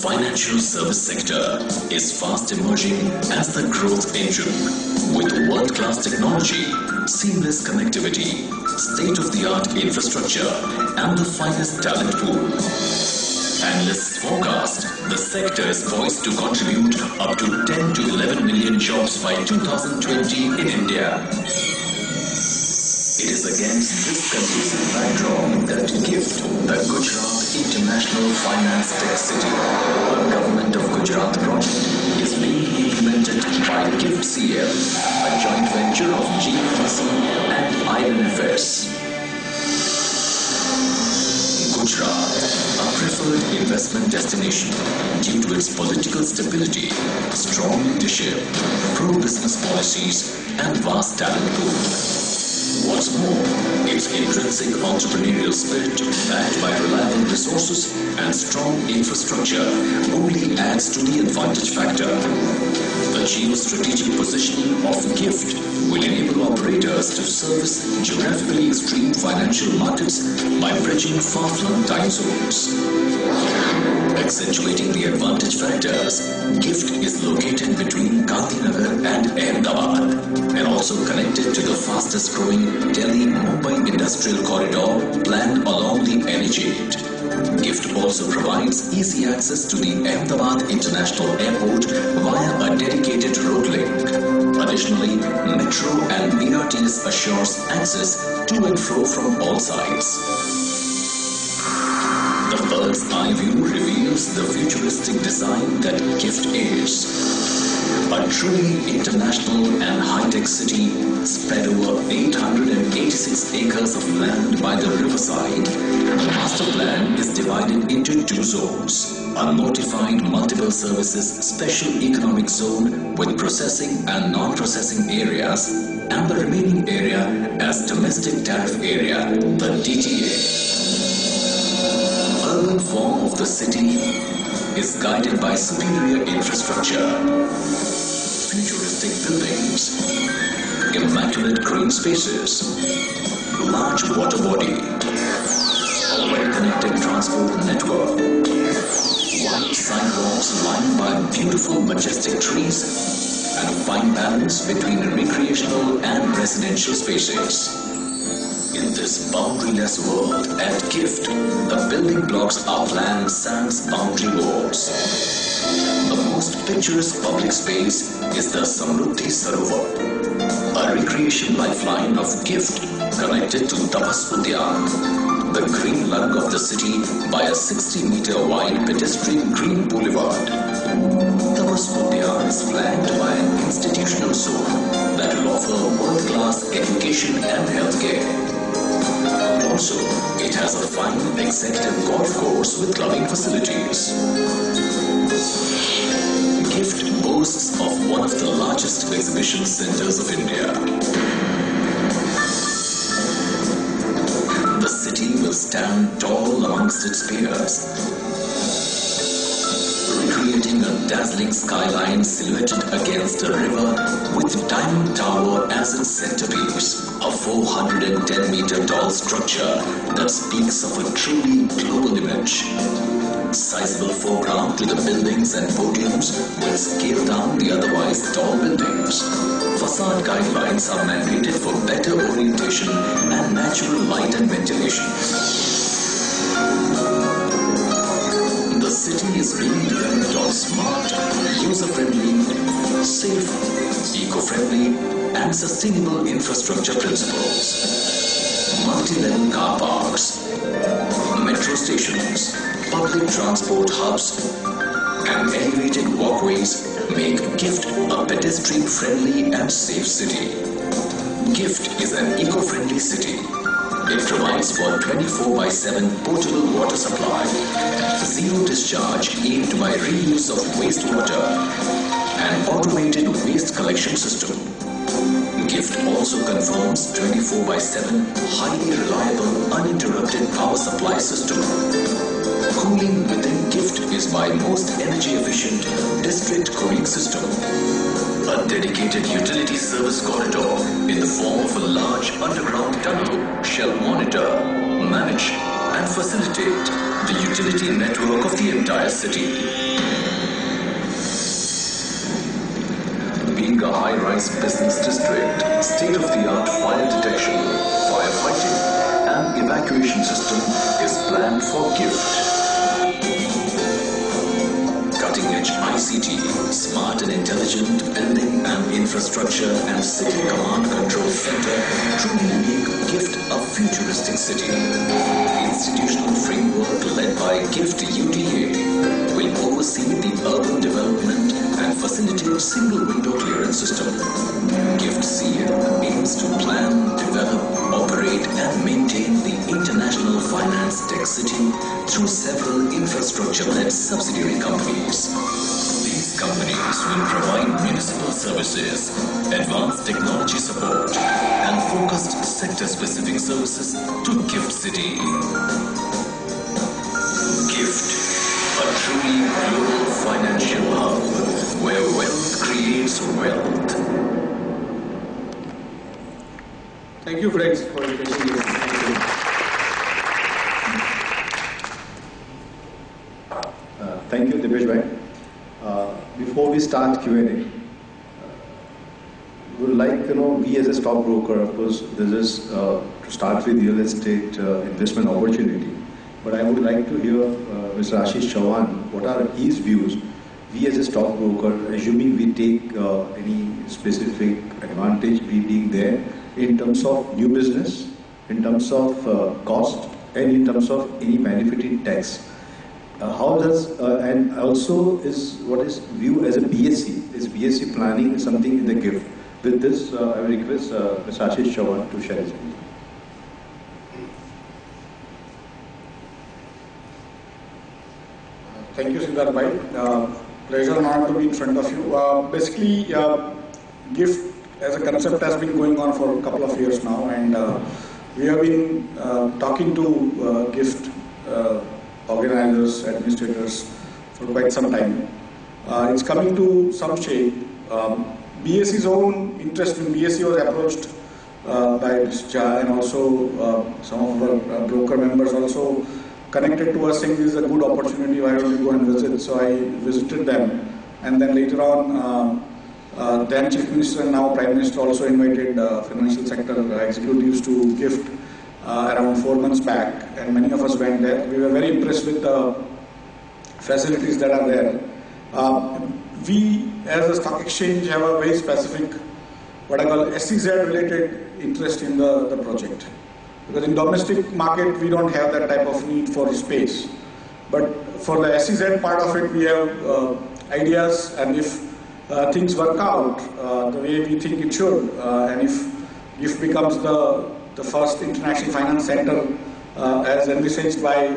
Financial service sector is fast emerging as the growth engine with world-class technology, seamless connectivity, state-of-the-art infrastructure, and the finest talent pool. Analysts forecast the sector is poised to contribute up to 10 to 11 million jobs by 2020 in India. It is against this conducive backdrop that GIFT, the Gujarat International Finance Tech City, a Government of Gujarat project, is being implemented by GIFT CL, a joint venture of GFC and INFS. Gujarat, a preferred investment destination due to its political stability, strong leadership, pro-business policies, and vast talent pool. What's more, its intrinsic entrepreneurial spirit, backed by reliable resources and strong infrastructure, only adds to the advantage factor. The geostrategic positioning of GIFT will enable operators to service geographically extreme financial markets by bridging far-flung time zones. Accentuating the advantage factors, GIFT is located between Gandhinagar and Ahmedabad, and also connected to the fastest growing Delhi-Mumbai industrial corridor planned along the NH8. GIFT also provides easy access to the Ahmedabad International Airport via a dedicated road link. Additionally, Metro and BRTS assures access to and fro from all sides. The bird's eye view reveals the futuristic design that GIFT is. A truly international and high-tech city spread over 886 acres of land by the riverside, the master plan is divided into two zones. A notified multiple services special economic zone with processing and non-processing areas, and the remaining area as domestic tariff area, the DTA. Urban form of the city is guided by superior infrastructure, futuristic buildings, immaculate green spaces, large water body, a well-connected transport network, wide sidewalks lined by beautiful majestic trees, and a fine balance between recreational and residential spaces. In this boundaryless world, at GIFT, the building blocks are planned sans boundary walls. The most picturesque public space is the Samruddhi Sarovar, a recreation lifeline of GIFT connected to Tapas Udyan, the green lung of the city by a 60-meter wide pedestrian green boulevard. Tapas Udyan is flanked by an institutional zone that will offer world-class education and healthcare. Also, it has a fine executive golf course with clubbing facilities. GIFT boasts of one of the largest exhibition centers of India. The city will stand tall amongst its peers, recreating a dazzling skyline silhouetted against a river with Diamond Tower as its centerpiece, a 410-meter tall structure that speaks of a truly global image. Sizable foreground to the buildings and podiums will scale down the otherwise tall buildings. Facade guidelines are mandated for better orientation and natural light and ventilation. The city is really dependent on smart, user-friendly, safe, eco-friendly and sustainable infrastructure principles. Multi-level car parks, metro stations, public transport hubs and elevated walkways make GIFT a pedestrian-friendly and safe city. GIFT is an eco-friendly city. It provides for 24/7 portable water supply, zero discharge aimed by reuse of wastewater, and automated waste collection system. GIFT also confirms 24/7 highly reliable uninterrupted power supply system. Cooling within GIFT is by most energy efficient district cooling system. A dedicated utility service corridor in the form of a large underground tunnel shall monitor, manage and facilitate the utility network of the entire city. Being a high-rise business district, state-of-the-art fire detection, firefighting and evacuation system is planned for GIFT. Cutting-edge ICT, smart and intelligent building and infrastructure and city command control center truly make GIFT a futuristic city. Institutional framework led by GIFT UDA will oversee the urban development and facilitate single window clearance system. GIFT CL aims to plan, develop, operate and maintain the international finance tech city through several infrastructure-led subsidiary companies. These companies will provide municipal services, advanced technology support and focused sector-specific services to GIFT City. GIFT, a truly global financial hub where wealth creates wealth. Thank you, friends, for your patience. Thank you, Dipesh bhai. Before we start Q&A, we would like, we as a stockbroker, of course, this is to start with real estate investment opportunity. But I would like to hear Mr. Ashish Chauhan, what are his views? We as a stockbroker, assuming we take any specific advantage, we being there in terms of new business, in terms of cost, and in terms of any benefit in tax. how does, and also what is view as a BSc? Is BSc planning something in the GIFT? With this, I will request Mr. Ashish Chavan to share his view. Thank you, Siddharth Bhai. Pleasure and honor to be in front of you. Basically, GIFT as a concept has been going on for a couple of years now, and we have been talking to GIFT organizers, administrators for quite some time. It's coming to some shape. BSC's own interest in BSC was approached by Mr. Jha, and also some of our broker members also connected to us saying this is a good opportunity, why don't we go and visit? So I visited them, and then later on, then Chief Minister and now Prime Minister also invited financial sector executives to GIFT around 4 months back, and many of us went there. We were very impressed with the facilities that are there. We, as a stock exchange, have a very specific, what I call SEZ related interest in the project. Because in domestic market, we don't have that type of need for space. But for the SEZ part of it, we have ideas, and if things work out the way we think it should, and if GIFT becomes the first international finance center as envisaged by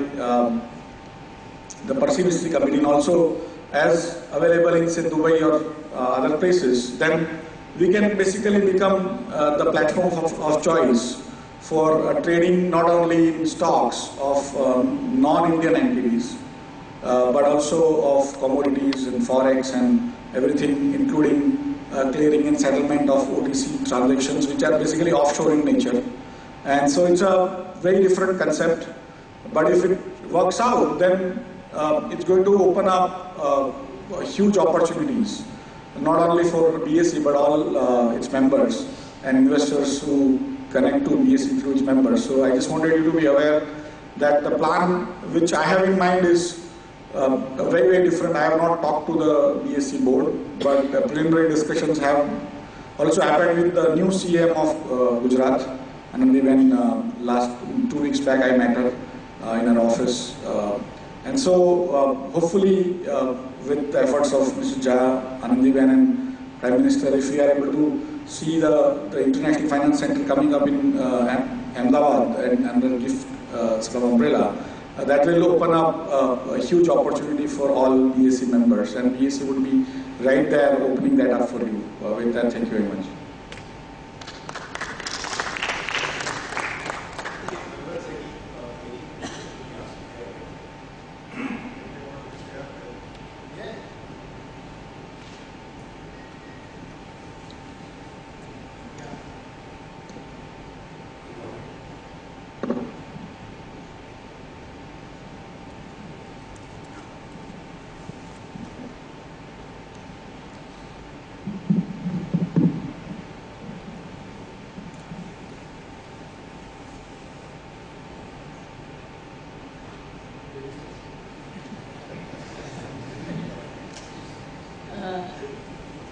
the Percy Mystery Committee, and also as available in, say, Dubai or other places, then we can basically become the platform of choice for trading not only in stocks of non-Indian entities, but also of commodities and forex and everything, including clearing and settlement of OTC transactions, which are basically offshore in nature. And so it's a very different concept, but if it works out, then it's going to open up huge opportunities, not only for BSE, but all its members and investors who connect to BSE through its members. So I just wanted you to be aware that the plan which I have in mind is very, very different. I have not talked to the BSE board, but preliminary discussions have also happened with the new CM of Gujarat. And when last 2 weeks back I met her in her office. And so hopefully with the efforts of Mr. Jha, Anandiben and Prime Minister, if we are able to see the International Finance Center coming up in Ahmedabad and under GIFT umbrella, that will open up a huge opportunity for all BSE members, and BSE would be right there opening that up for you. With that, thank you very much.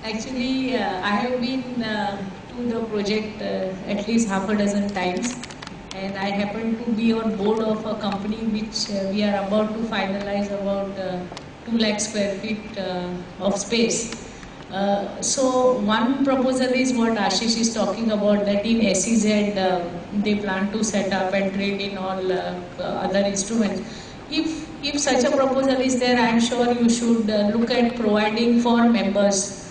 Actually, I have been to the project at least half a dozen times, and I happen to be on board of a company which we are about to finalize about 2 lakh square feet of space. So one proposal is what Ashish is talking about, that in SEZ they plan to set up and trade in all other instruments. If such a proposal is there, I am sure you should look at providing for members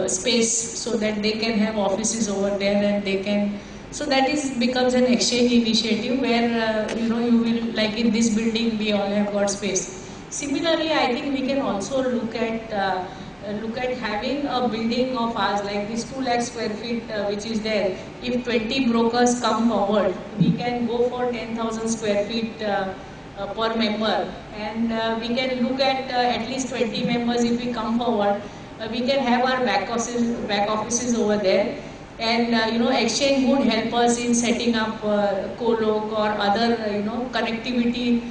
space so that they can have offices over there, and they can, so that becomes an exchange initiative where you will, like in this building we all have got space. Similarly, I think we can also look at having a building of ours like this 2 lakh square feet which is there. If 20 brokers come forward, we can go for 10,000 square feet per member, and we can look at least 20 members if we come forward. We can have our back offices over there, and exchange would help us in setting up co-loc or other connectivity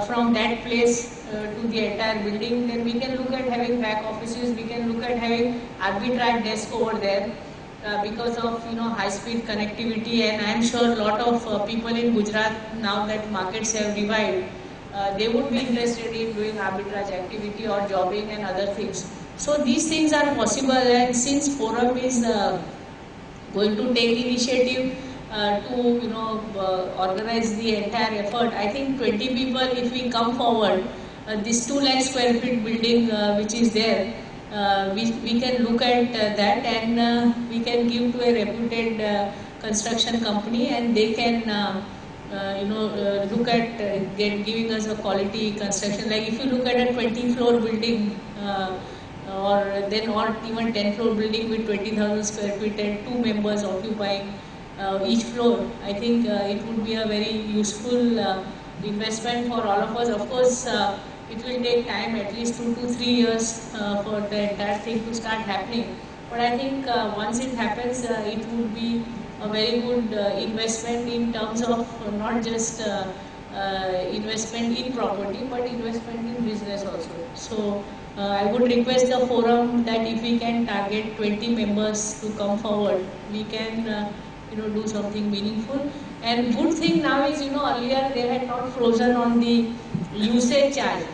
from that place to the entire building. Then we can look at having back offices. We can look at having arbitrage desk over there because of high-speed connectivity. And I am sure a lot of people in Gujarat, now that markets have revived, they would be interested in doing arbitrage activity or jobbing and other things. So these things are possible, and since forum is going to take initiative to organize the entire effort, I think 20 people, if we come forward, this 2 lakh square feet building which is there, we can look at that, and we can give to a reputed construction company, and they can look at giving us a quality construction. Like if you look at a 20-floor building or even 10-floor building with 20,000 square feet and 2 members occupying each floor, I think it would be a very useful investment for all of us. Of course, it will take time, at least 2 to 3 years for the entire thing to start happening. But I think once it happens, it would be a very good investment in terms of not just investment in property, but investment in business also. So I would request the forum that if we can target 20 members to come forward, we can do something meaningful. And good thing now is, earlier they had not frozen on the usage charge.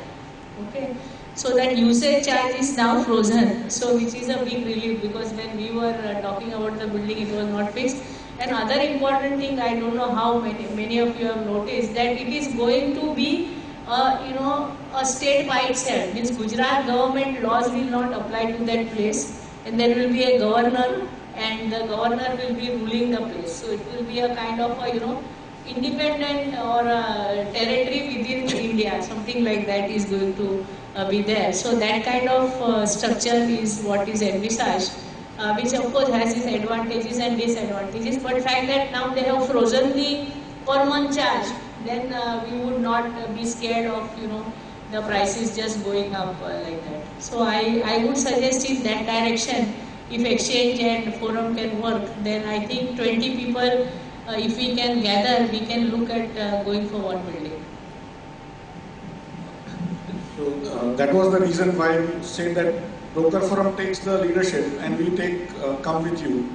Okay, so that usage charge is now frozen, so which is a big relief, because when we were talking about the building, it was not fixed. And other important thing, I don't know how many of you have noticed, that it is going to be a state by itself. Means Gujarat government laws will not apply to that place, and there will be a governor, and the governor will be ruling the place. So it will be a kind of a independent or a territory within India, something like that is going to be there. So that kind of structure is what is envisaged, which of course has its advantages and disadvantages. But the fact that now they have frozen the per month charge, then we would not be scared of the prices just going up like that. So I would suggest in that direction, if exchange and forum can work, then I think 20 people, if we can gather, we can look at going for one building. So that was the reason why we said that broker forum takes the leadership and we come with you.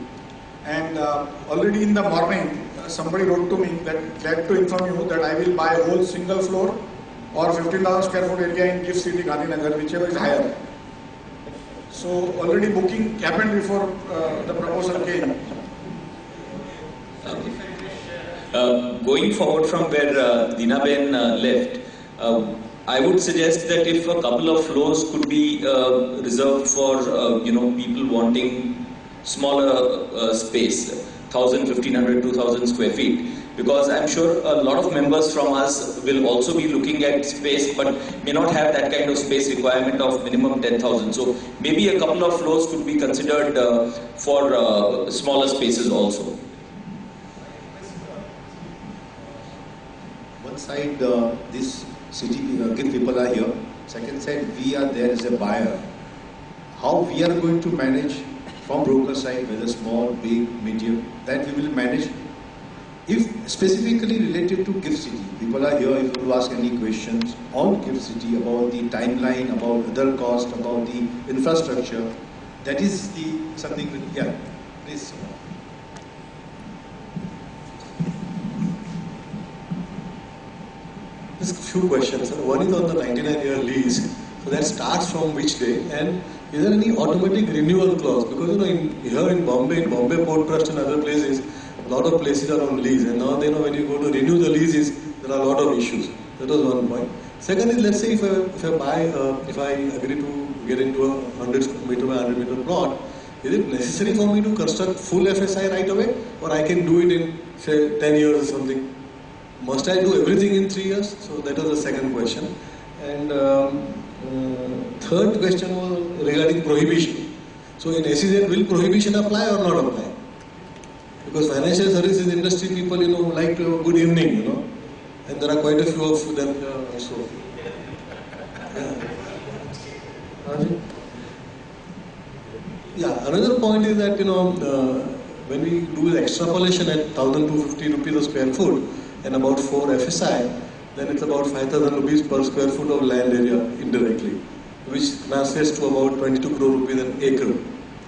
And already in the morning, somebody wrote to me that glad to inform you that I will buy a whole single floor or 15,000 square foot area in GIFT City, Gandhinagar, whichever is higher. So already booking happened before the proposal came. Going forward from where Dinaben left, I would suggest that if a couple of floors could be reserved for people wanting smaller space, 1,000, 1,500, 2,000 square feet, because I'm sure a lot of members from us will also be looking at space but may not have that kind of space requirement of minimum 10,000. So maybe a couple of floors could be considered for smaller spaces also. One side, this city GIFT people are here. Second side, we are there as a buyer. How we are going to manage from broker side, whether small, big, medium, that we will manage. If specifically related to GIFT City, people are here if you want to ask any questions on GIFT City about the timeline, about other costs, about the infrastructure, that is something, yeah, please. Just a few questions. One is on the 99-year lease. So that starts from which day? And is there any automatic renewal clause? Because here in Bombay Port Trust and other places, a lot of places are on lease. And now when you go to renew the leases, there are a lot of issues. That was one point. Second is, let's say if I agree to get into a 100 meter by 100 meter plot, is it necessary for me to construct full FSI right away, or I can do it in say 10 years or something? Must I do everything in 3 years? So that was the second question. And third question was regarding prohibition. So in SEZ, will prohibition apply or not apply? Because financial services industry people, like to have a good evening, and there are quite a few of them here also. Yeah, another point is that, when we do the extrapolation at 1,250 rupees a square foot and about 4 FSI, then it's about 5,000 rupees per square foot of land area indirectly, which translates to about 22 crore rupees an acre.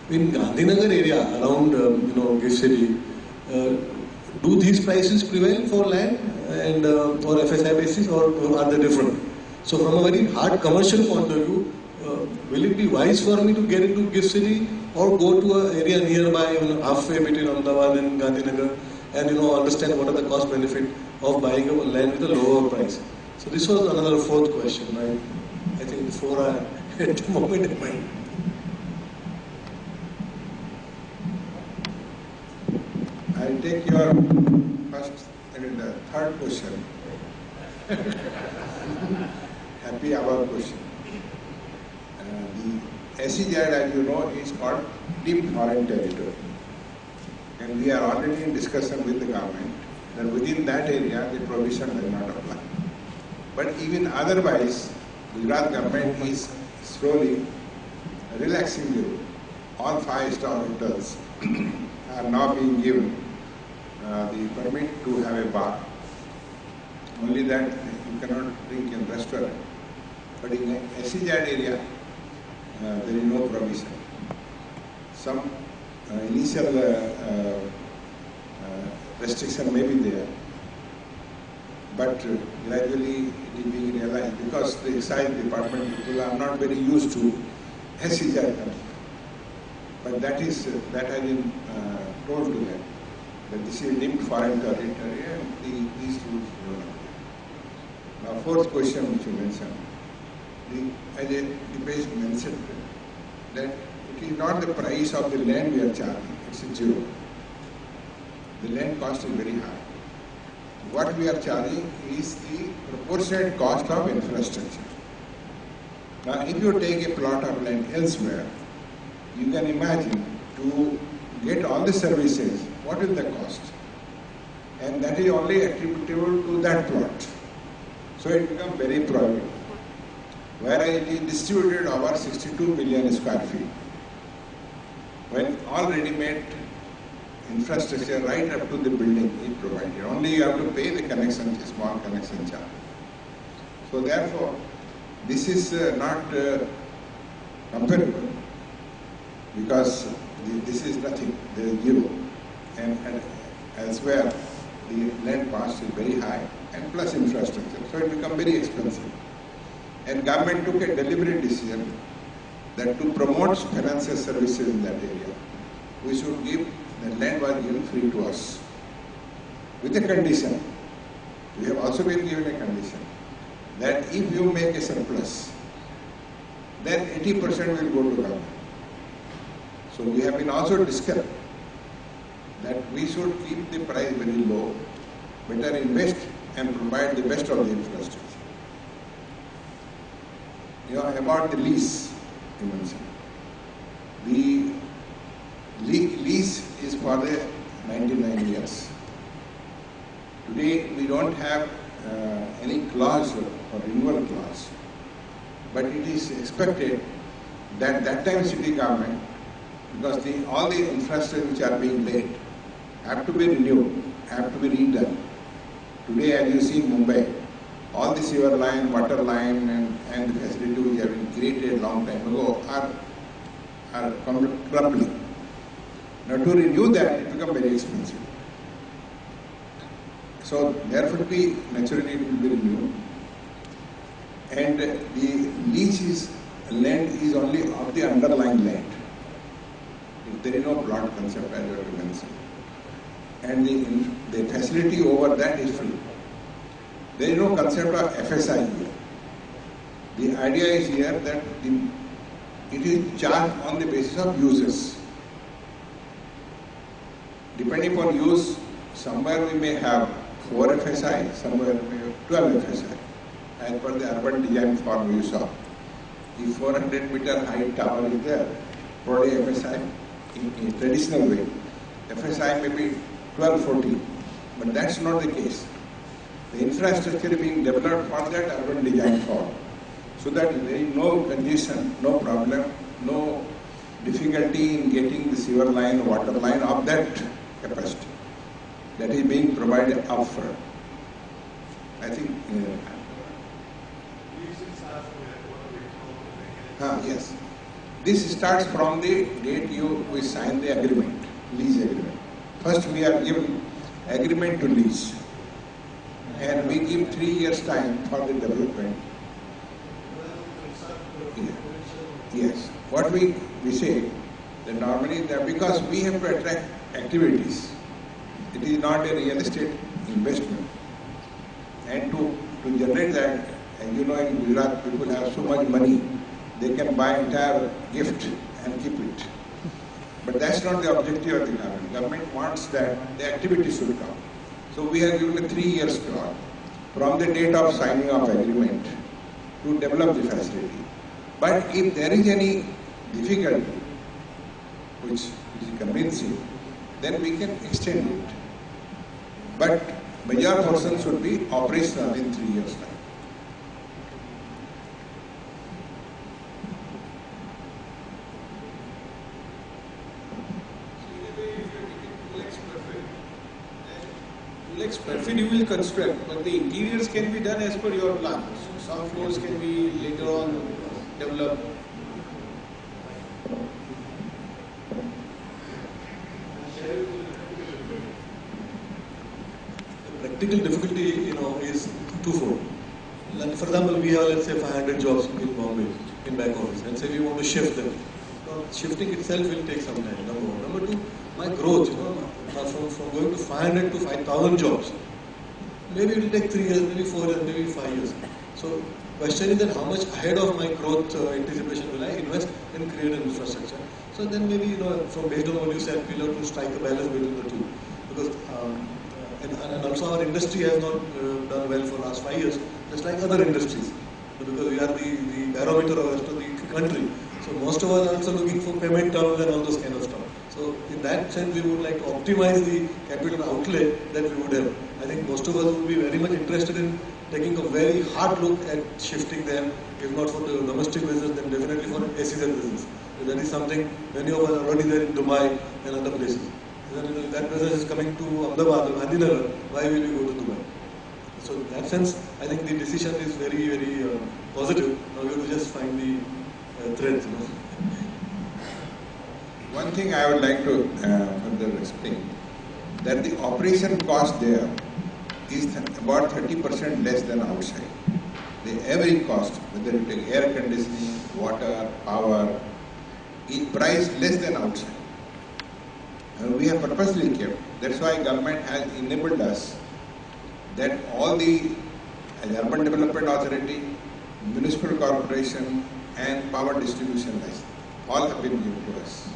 In Gandhinagar area around GIFT City, do these prices prevail for land and or FSI basis, or are they different? So from a very hard commercial point of view, will it be wise for me to get into GIFT City or go to an area nearby, halfway between Ahmedabad and Gandhinagar, and understand what are the cost benefit of buying a land with a lower price? So this was another fourth question. I think the four are at the moment in mind. I'll take your the third question. Happy hour question. The SEZ, as you know, is called deep foreign territory. And we are already in discussion with the government that within that area the provision will not apply. But even otherwise, the Gujarat government is slowly relaxing the rule. All 5-star hotels are now being given the permit to have a bar. Only that you cannot drink in restaurant. But in the SEZ area, there is no provision. Some initial restriction may be there, but gradually it is being realized because the excise department people are not very used to SEZ country. But that has been told to them that this is deemed foreign territory and these rules will not apply. Now, fourth question which you mentioned, as Dipesh mentioned, that it is not the price of the land we are charging, it's a zero. The land cost is very high. What we are charging is the proportionate cost of infrastructure. Now, if you take a plot of land elsewhere, you can imagine to get all the services, what is the cost? And that is only attributable to that plot. So it becomes very prohibitive. Whereas it is distributed over 62 million square feet. When all ready-made infrastructure right up to the building is provided, only you have to pay the connection, small connection charge. So therefore, this is not comparable because this is nothing, there is zero. And elsewhere, the land cost is very high and plus infrastructure. So it becomes very expensive. And government took a deliberate decision that to promote financial services in that area, we should give, the land was given free to us. With a condition, we have also been given a condition, that if you make a surplus, then 80% will go to government. So we have been also discussed that we should keep the price very low, better invest and provide the best of the infrastructure. About the lease, you mentioned. The lease is for the 99 years. Today we don't have any clause or renewal clause, but it is expected that that time city government, because all the infrastructure which are being laid have to be renewed, have to be redone. Today, as you see in Mumbai, all the sewer line, water line and the facility which have been created a long time ago are crumbling. Now to renew that, it becomes very expensive. So there would be, naturally it will be renewed. And the lease land is only of the underlying land. There is no plot concept as you have mentioned. And the facility over that is free. There is no concept of FSI here. The idea is here that it is charged on the basis of uses. Depending upon use, somewhere we may have 4 FSI, somewhere we may have 12 FSI, as per the urban design form you saw. The 400-meter high tower is there, 40 FSI in a traditional way. FSI may be 12, 14, but that's not the case. The infrastructure is being developed for that urban design form, so that there is no congestion, no problem, no difficulty in getting the sewer line, water line of that capacity. That is being provided upfront. I think. Yes. This starts from the date we sign the agreement, lease agreement. First we are given agreement to lease. And we give 3 years time for the development. Yes. What we say that normally that because we have to attract activities. It is not a real estate investment. And to generate that, and you know in Gujarat people have so much money, they can buy entire gift and keep it. But that's not the objective of the government. Government wants that the activity should come. So we have given a 3 years clause from the date of signing of agreement to develop the facility. But if there is any difficulty, which is convincing, then we can extend it. But major portion should be operational in 3 years' time. Perfect you will construct, but the interiors can be done as per your plan. Some floors can be later on developed. The practical difficulty, is twofold. Like, for example, we have, let's say, 500 jobs in Bombay, in back office, and say we want to shift them. Shifting itself will take some time, number one. Number two, my growth, from going to 500 to 5,000 jobs, maybe it will take 3 years, maybe 4 years, maybe 5 years. So, question is that how much ahead of my growth anticipation will I invest in creating infrastructure? So then maybe, from based on what you said, we'll have to strike a balance between the two. Because, and also our industry has not done well for the last 5 years, just like other industries. Because we are the barometer of the rest of the country. So most of us are also looking for payment terms and all those kind of stuff. So in that sense, we would like to optimize the capital outlay that we would have. I think most of us would be very much interested in taking a very hard look at shifting them, if not for the domestic business, then definitely for SEZ business. So that is something many of us are already there in Dubai and other places. Then, if that business is coming to Ahmedabad or Gandhinagar, why will we go to Dubai? So in that sense, I think the decision is very, very positive. Now we have to just find the threads. One thing I would like to further explain, that the operation cost there is about 30% less than outside. The every cost, whether you take air conditioning, water, power, is priced less than outside. We have purposely kept. That's why government has enabled us that all the Urban Development Authority, Municipal Corporation and Power Distribution license, all have been given to us.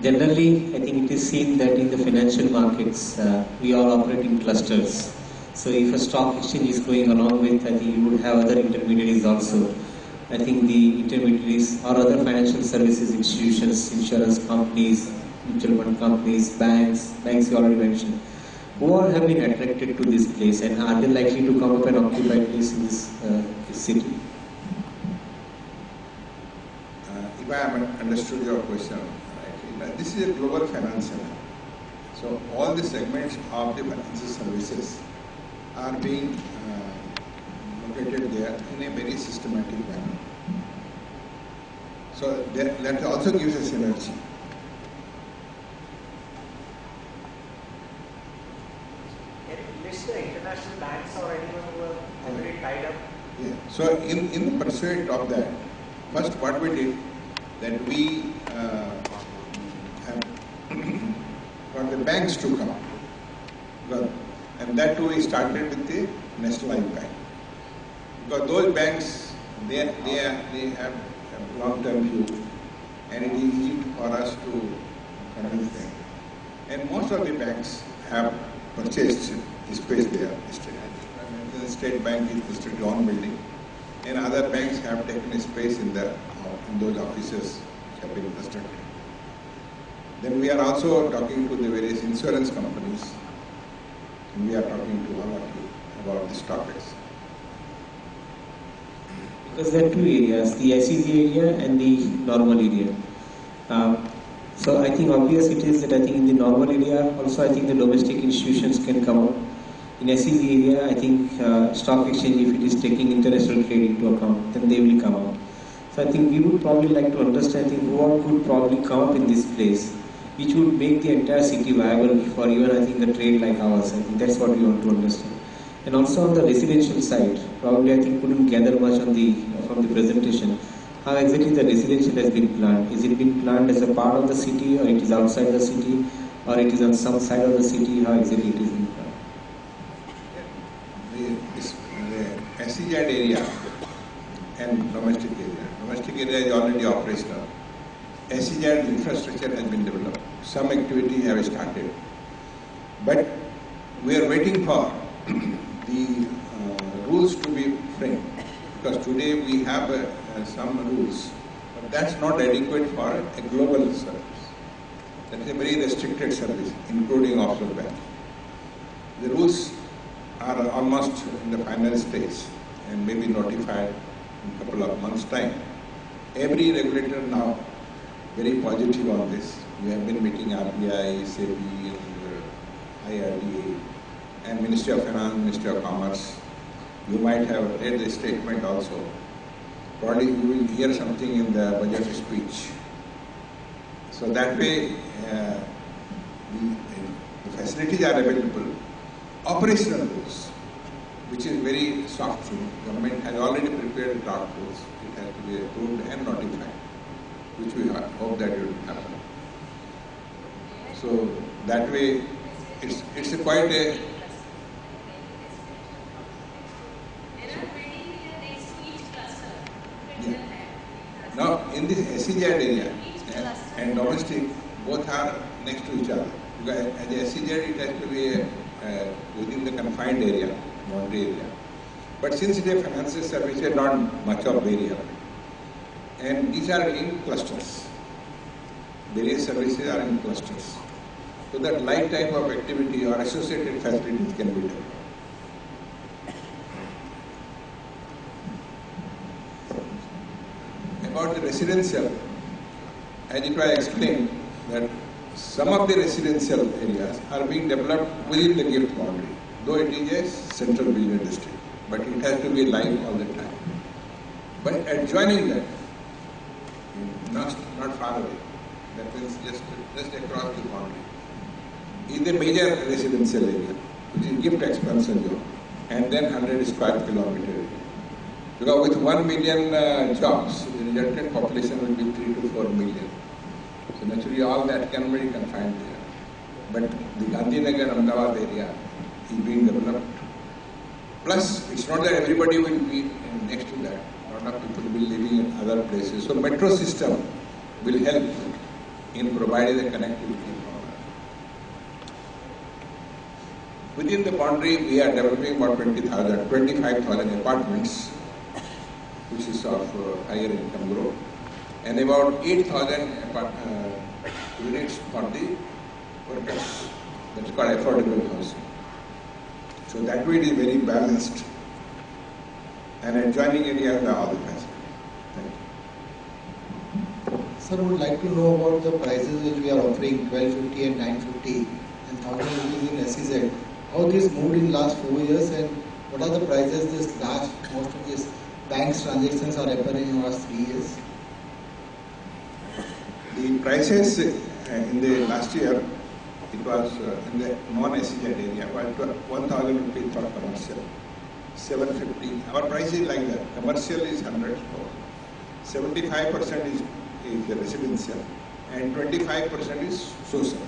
Generally, I think it is seen that in the financial markets, we all operate in clusters. So if a stock exchange is going along with, I think you would have other intermediaries also. I think the intermediaries or other financial services institutions, insurance companies, mutual fund companies, banks you already mentioned, who all have been attracted to this place and are they likely to come up and occupy place in this city? If I have understood your question right, this is a global finance center. So all the segments of the financial services are being located there in a very systematic manner. So that also gives us synergy. Can you list the international banks or anyone who are already tied up? Yeah. So in the pursuit of that, first what we did, that we have got the banks to come. And that too we started with the National Life Bank. Because those banks, they have a long-term view and it is easy for us to convince them. And most of the banks have purchased space there. The State Bank is listed on building and other banks have taken space in those offices which have been constructed. Then we are also talking to the various insurance companies. And we are talking to all of you about these topics. Because there are two areas, the SEZ area and the normal area. So I think obvious it is that I think in the normal area also I think the domestic institutions can come out. In SEZ area I think stock exchange, if it is taking international trade into account, then they will come out. So I think we would probably like to understand what could probably come up in this place, which would make the entire city viable for even I think a trade like ours. I think that's what we want to understand. And also on the residential side, probably I think couldn't gather much on from the presentation. How exactly the residential has been planned? Is it been planned as a part of the city, or it is outside the city, or it is on some side of the city? How exactly it is being planned? The SEZ area and domestic area. Domestic area is already operational. SEZ infrastructure has been developed. Some activity have started. But we are waiting for the rules to be framed. Because today we have some rules, but that's not adequate for a global service. That is a very restricted service, including offshore bank. The rules are almost in the final stage and may be notified in a couple of months' time. Every regulator now very positive on this. We have been meeting RBI, SEBI, and IRDA, and Ministry of Finance, Ministry of Commerce. You might have read the statement also. Probably you will hear something in the budget speech. So that way, the facilities are available. Operational rules, which is very soft rule. Government has already prepared draft rules. It has to be approved and notified, which we hope that it will happen. So that way, it's quite a. Now, in this SEZ area and domestic, both are next to each other. Because as a SEZ, it has to be within the confined area, boundary area. But since it is financial services, not much of area. And these are in clusters. Various services are in clusters. So that like type of activity or associated facilities can be developed. About the residential, as it was explained, that some of the residential areas are being developed within the GIFT boundary, though it is a central business district, but it has to be live all the time. But adjoining that, not far away, that means just across the boundary, is the major residential area, which is GIFT expansion zone, and then 100 square kilometer area. Because with 1 million jobs, the resultant population will be 3 to 4 million. So naturally all that can be confined there. But the Gandhinagar Ahmedabad area is being developed. Plus, it's not that everybody will be next to that. A lot of people will be living in other places. So metro system will help in providing the connectivity. Within the boundary, we are developing about 25,000 apartments, which is of higher income group, and about 8,000 units for the workers. That's called affordable housing. So that way it is very balanced, and adjoining areas are all the best. Sir, I would like to know about the prices which we are offering, 1250 and 950 and 1000 rupees in SEZ. How this moved in last 4 years, and what are the prices this most of these banks transactions are happening in the last 3 years? The prices in the last year, it was in the non-SEZ area, was 1,000 rupees for commercial, 750. Our price is like that. Commercial is 100, 75% is the residential, and 25% is social.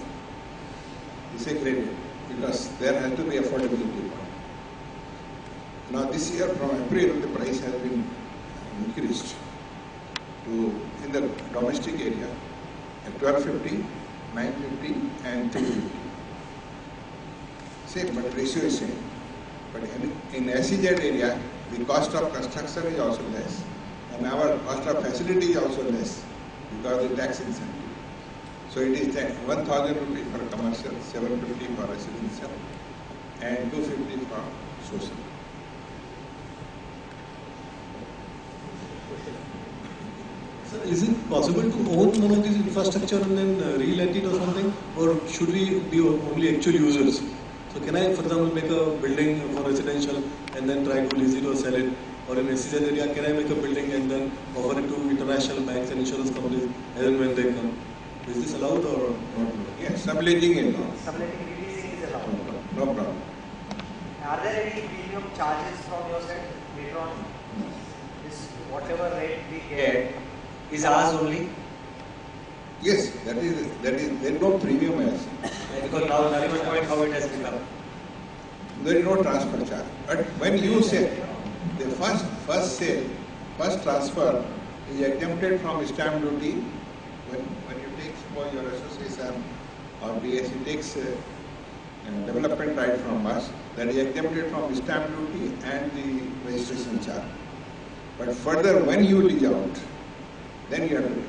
It's a credit, because there has to be affordability. Now this year, from April, the price has been increased to, in the domestic area, at 1250, 950 and 350. Same, but ratio is same. But in SEZ area, the cost of construction is also less, and our cost of facility is also less because of the tax incentive. So it is 1,000 rupees for commercial, 750 for residential, and 250 for social. Sir, is it possible to own one of these infrastructure and then re-let it or something? Or should we be only actual users? So can I, for example, make a building for residential and then try to lease it or sell it? or in SEZ area, can I make a building and then offer it to international banks and insurance companies as and when they come? Is this allowed or not? Yes, subletting is allowed. Subletting, releasing is allowed. No problem. Are there any premium charges from your side later on? This whatever rate we get is ours only? Yes, that is there is no premium as. Because now that is point how it has become. There is no transfer charge. But when you say the first sale, first transfer is exempted from stamp duty when you take suppose your association or BSE takes development right from us, that is exempted from stamp duty and the registration charge. But further, when you lease out, then you have to pay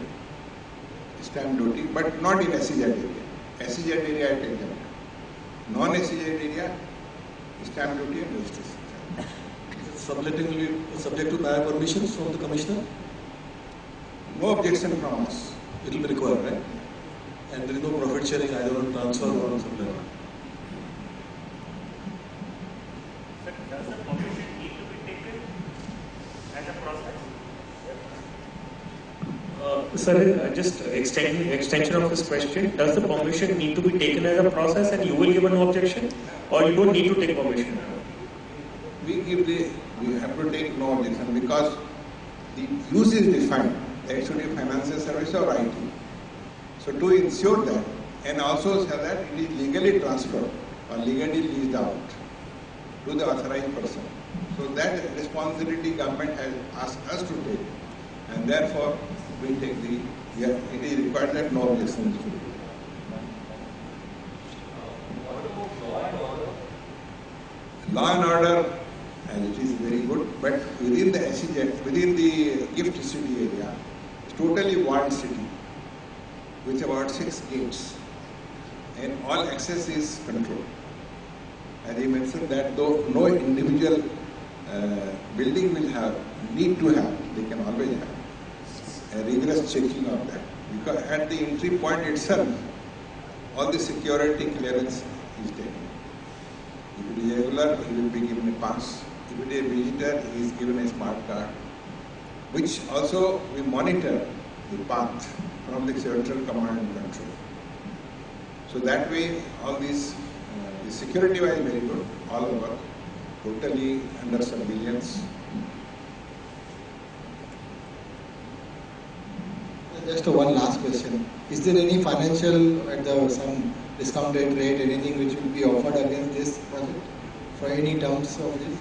stamp duty, but not in SEZ area. SEZ area it is exempted. Non-SEZ area, stamp duty and registration charge. Subletting subject to prior permissions from the commissioner? No objection from us. It will be required, right? And there is no profit sharing either on transfer or on sublet. Does the permission need to be taken as a process? Sir, just extension of this question, does the permission need to be taken as a process and you will give no objection, or you don't need to take permission? We have to take no objection because the use is defined. That should be financial service or IT. So to ensure that, and also so that it is legally transferred or legally leased out to the authorized person. So that responsibility government has asked us to take, and therefore we take it is required that no objection should be. Law and order, and it is very good, but within the SEZ, within the gift city area, it's totally walled city with about 6 gates, and all access is controlled. As I mentioned that though no individual building will need to have, they can always have a rigorous checking of that. Because at the entry point itself, all the security clearance is taken. If it is regular, he will be given a pass. If it is a visitor, he is given a smart card, which also we monitor the path from the central command and control. So that way, all these, the security wise very good, all over, totally under surveillance. Just one last question. Is there any financial at some discounted rate, anything which will be offered against this project for any terms of this?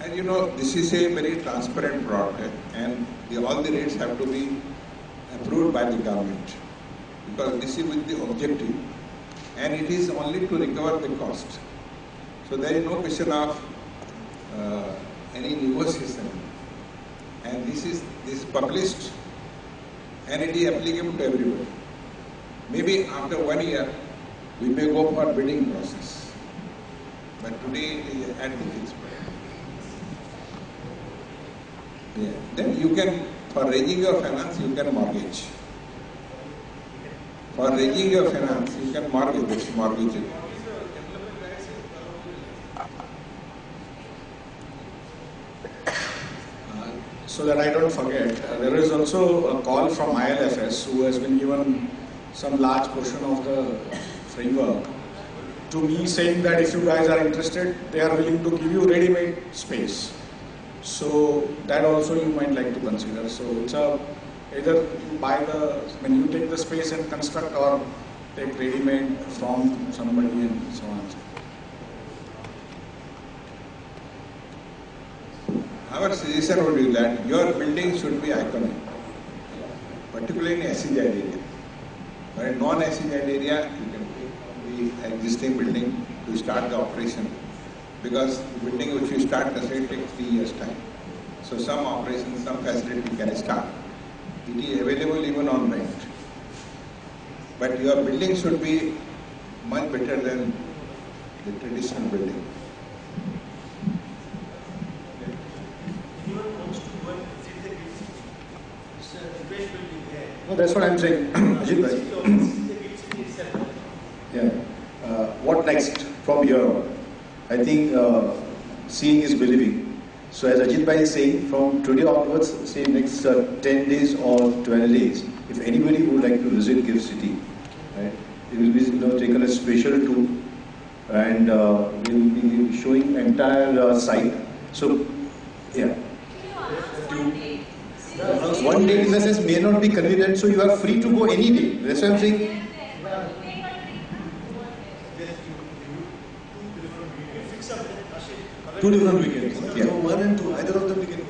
And you know, this is a very transparent project, and all the rates have to be approved by the government, because this is with the objective, and it is only to recover the cost. So there is no question of any negotiation, and this is published, and it is applicable to everybody. Maybe after 1 year, we may go for bidding process, but today it is at the fixed price. Yeah. Then you can, for raising your finance, you can mortgage. For raising your finance, you can mortgage it. So that I don't forget, there is also a call from ILFS, who has been given some large portion of the framework, to me saying that if you guys are interested, they are willing to give you ready-made space. So that also you might like to consider. So it's either you buy when you take the space and construct, or take ready-made from somebody and so on. Our suggestion would be that your building should be iconic, particularly in SEZ area. But in non-SEZ area, you can take the existing building to start the operation, because the building which you start does not take 3 years time. So some operation, some facility can start. It is available even on rent. But your building should be much better than the traditional building. No, that's what I'm saying. Ajit bhai. Yeah. What next from here on? I think seeing is believing. So as Ajit Bhai is saying, from today onwards, say next 10 days or 12 days, if anybody would like to visit GIFT City, right, it will be taken a special tour, and we will be showing entire site. So, yeah. One day in the sense may not be convenient, so you are free to go any day. That's what I'm saying. Two different weekends. Yeah. So 1 and 2, either of them we can.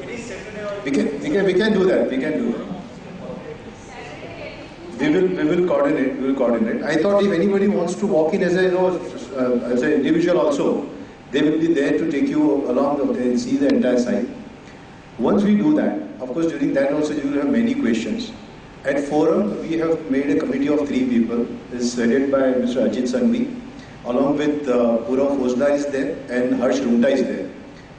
We can do that. We can do that. We will coordinate. We will coordinate. I thought if anybody wants to walk in as as an individual also, they will be there to take you along and see the entire site. Once we do that, of course, during that also you will have many questions. At Forum, we have made a committee of 3 people. It's headed by Mr. Ajit Sanghvi, along with Purav Fosla is there and Harsh Runta is there.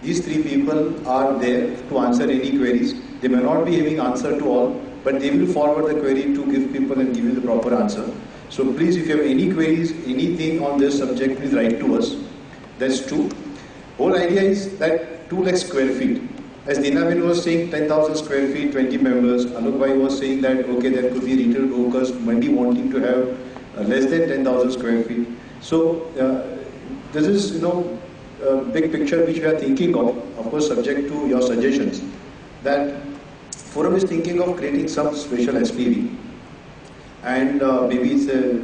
These 3 people are there to answer any queries. They may not be having answer to all, but they will forward the query to give people and give you the proper answer. So please, if you have any queries, anything on this subject, please write to us. That's 2. Whole idea is that 2 lakh square feet. As Dinaben was saying, 10,000 square feet, 20 members. Alok Bhai was saying that, okay, there could be retail brokers maybe wanting to have less than 10,000 square feet. So, this is, a big picture which we are thinking of course, subject to your suggestions, that Forum is thinking of creating some special SPV. And maybe it's a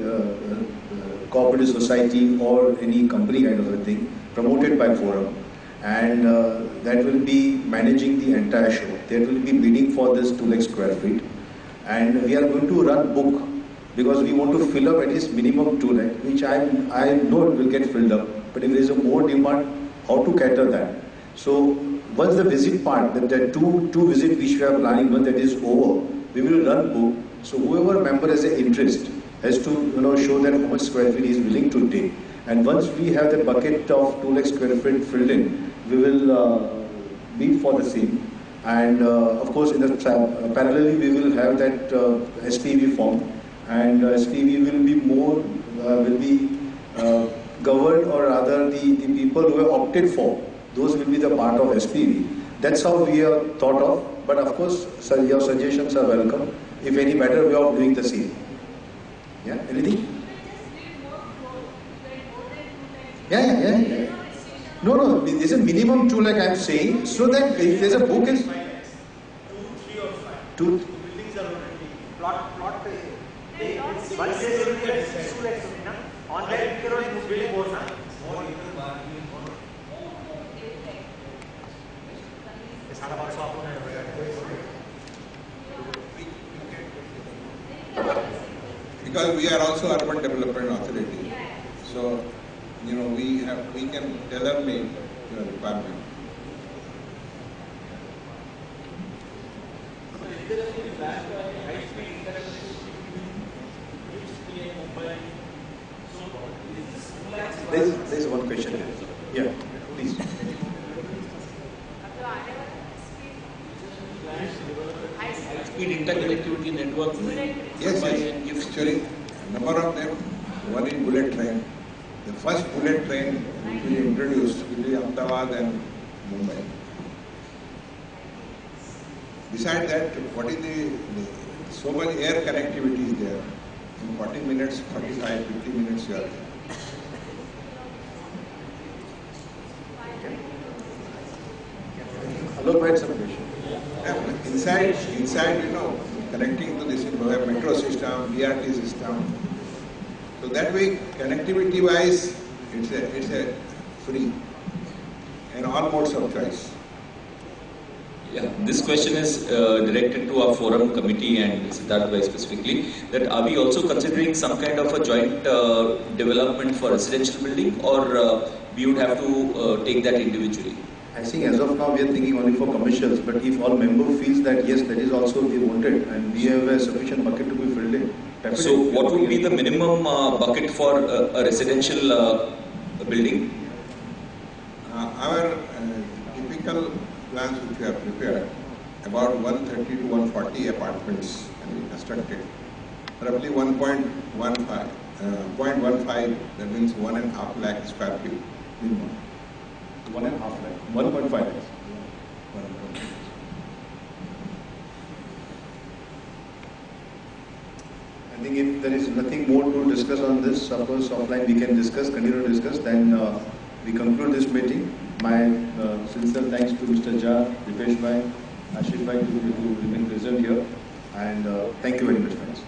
cooperative society or any company kind of a thing, promoted by Forum. And that will be managing the entire show. They will be bidding for this 2 lakh square feet. And we are going to run book, because we want to fill up at least minimum 2 lakh, which I know it will get filled up. But if there is a more demand, how to cater that? So once the visit part, the two visit which we are planning, once that is over, we will run book. So whoever member has an interest has to show that how much square feet he is willing to take. And once we have the bucket of 2 lakh square feet filled in, we will bid for the same. And of course, in the parallelly, we will have that SPV form, and SPV will be more governed, or rather the people who have opted for, those will be the part of SPV. That's how we are thought of. But of course, your suggestions are welcome. If any better way of doing the same. Yeah, anything? Yeah. No, there's a minimum 2 lakh I'm saying, so that if there's a book is 2, 3 or 5. 2 buildings are already plot. Once they will get 2 lakhs on that you can build more. Because we are also urban development authority, so we can tailor-make your requirement. There's one question here. Yeah, please. High-speed interconnectivity network. Yes. Actually, a number of them. One is bullet train. The first bullet train which we introduced will be Ahmedabad and Mumbai. Besides that, what is so much air connectivity is there. In 40 minutes, 45, 50 minutes you are there. Alok Bhai, some question. Inside, connecting to this metro system, BRT system. So that way, connectivity-wise, it's a free and all modes of choice. Yeah, this question is directed to our forum committee and Siddharth Bhai specifically, that are we also considering some kind of a joint development for residential building, or we would have to take that individually? I think as of now we are thinking only for commercials, but if all member feels that yes, that is also they wanted and we have a sufficient bucket to be filled in. So what would be the minimum bucket for a residential building? Our typical plans which we have prepared, about 130 to 140 apartments can be constructed. Roughly 0.15, that means 1.5 lakh square feet minimum. 1.5 lakh, 1.5 lakhs. I think if there is nothing more to discuss on this, suppose offline we can discuss, continue to discuss, then we conclude this meeting. My sincere thanks to Mr. Jha, Dipesh Bhai, Ashish Bhai to remain present here, and thank you very much, friends.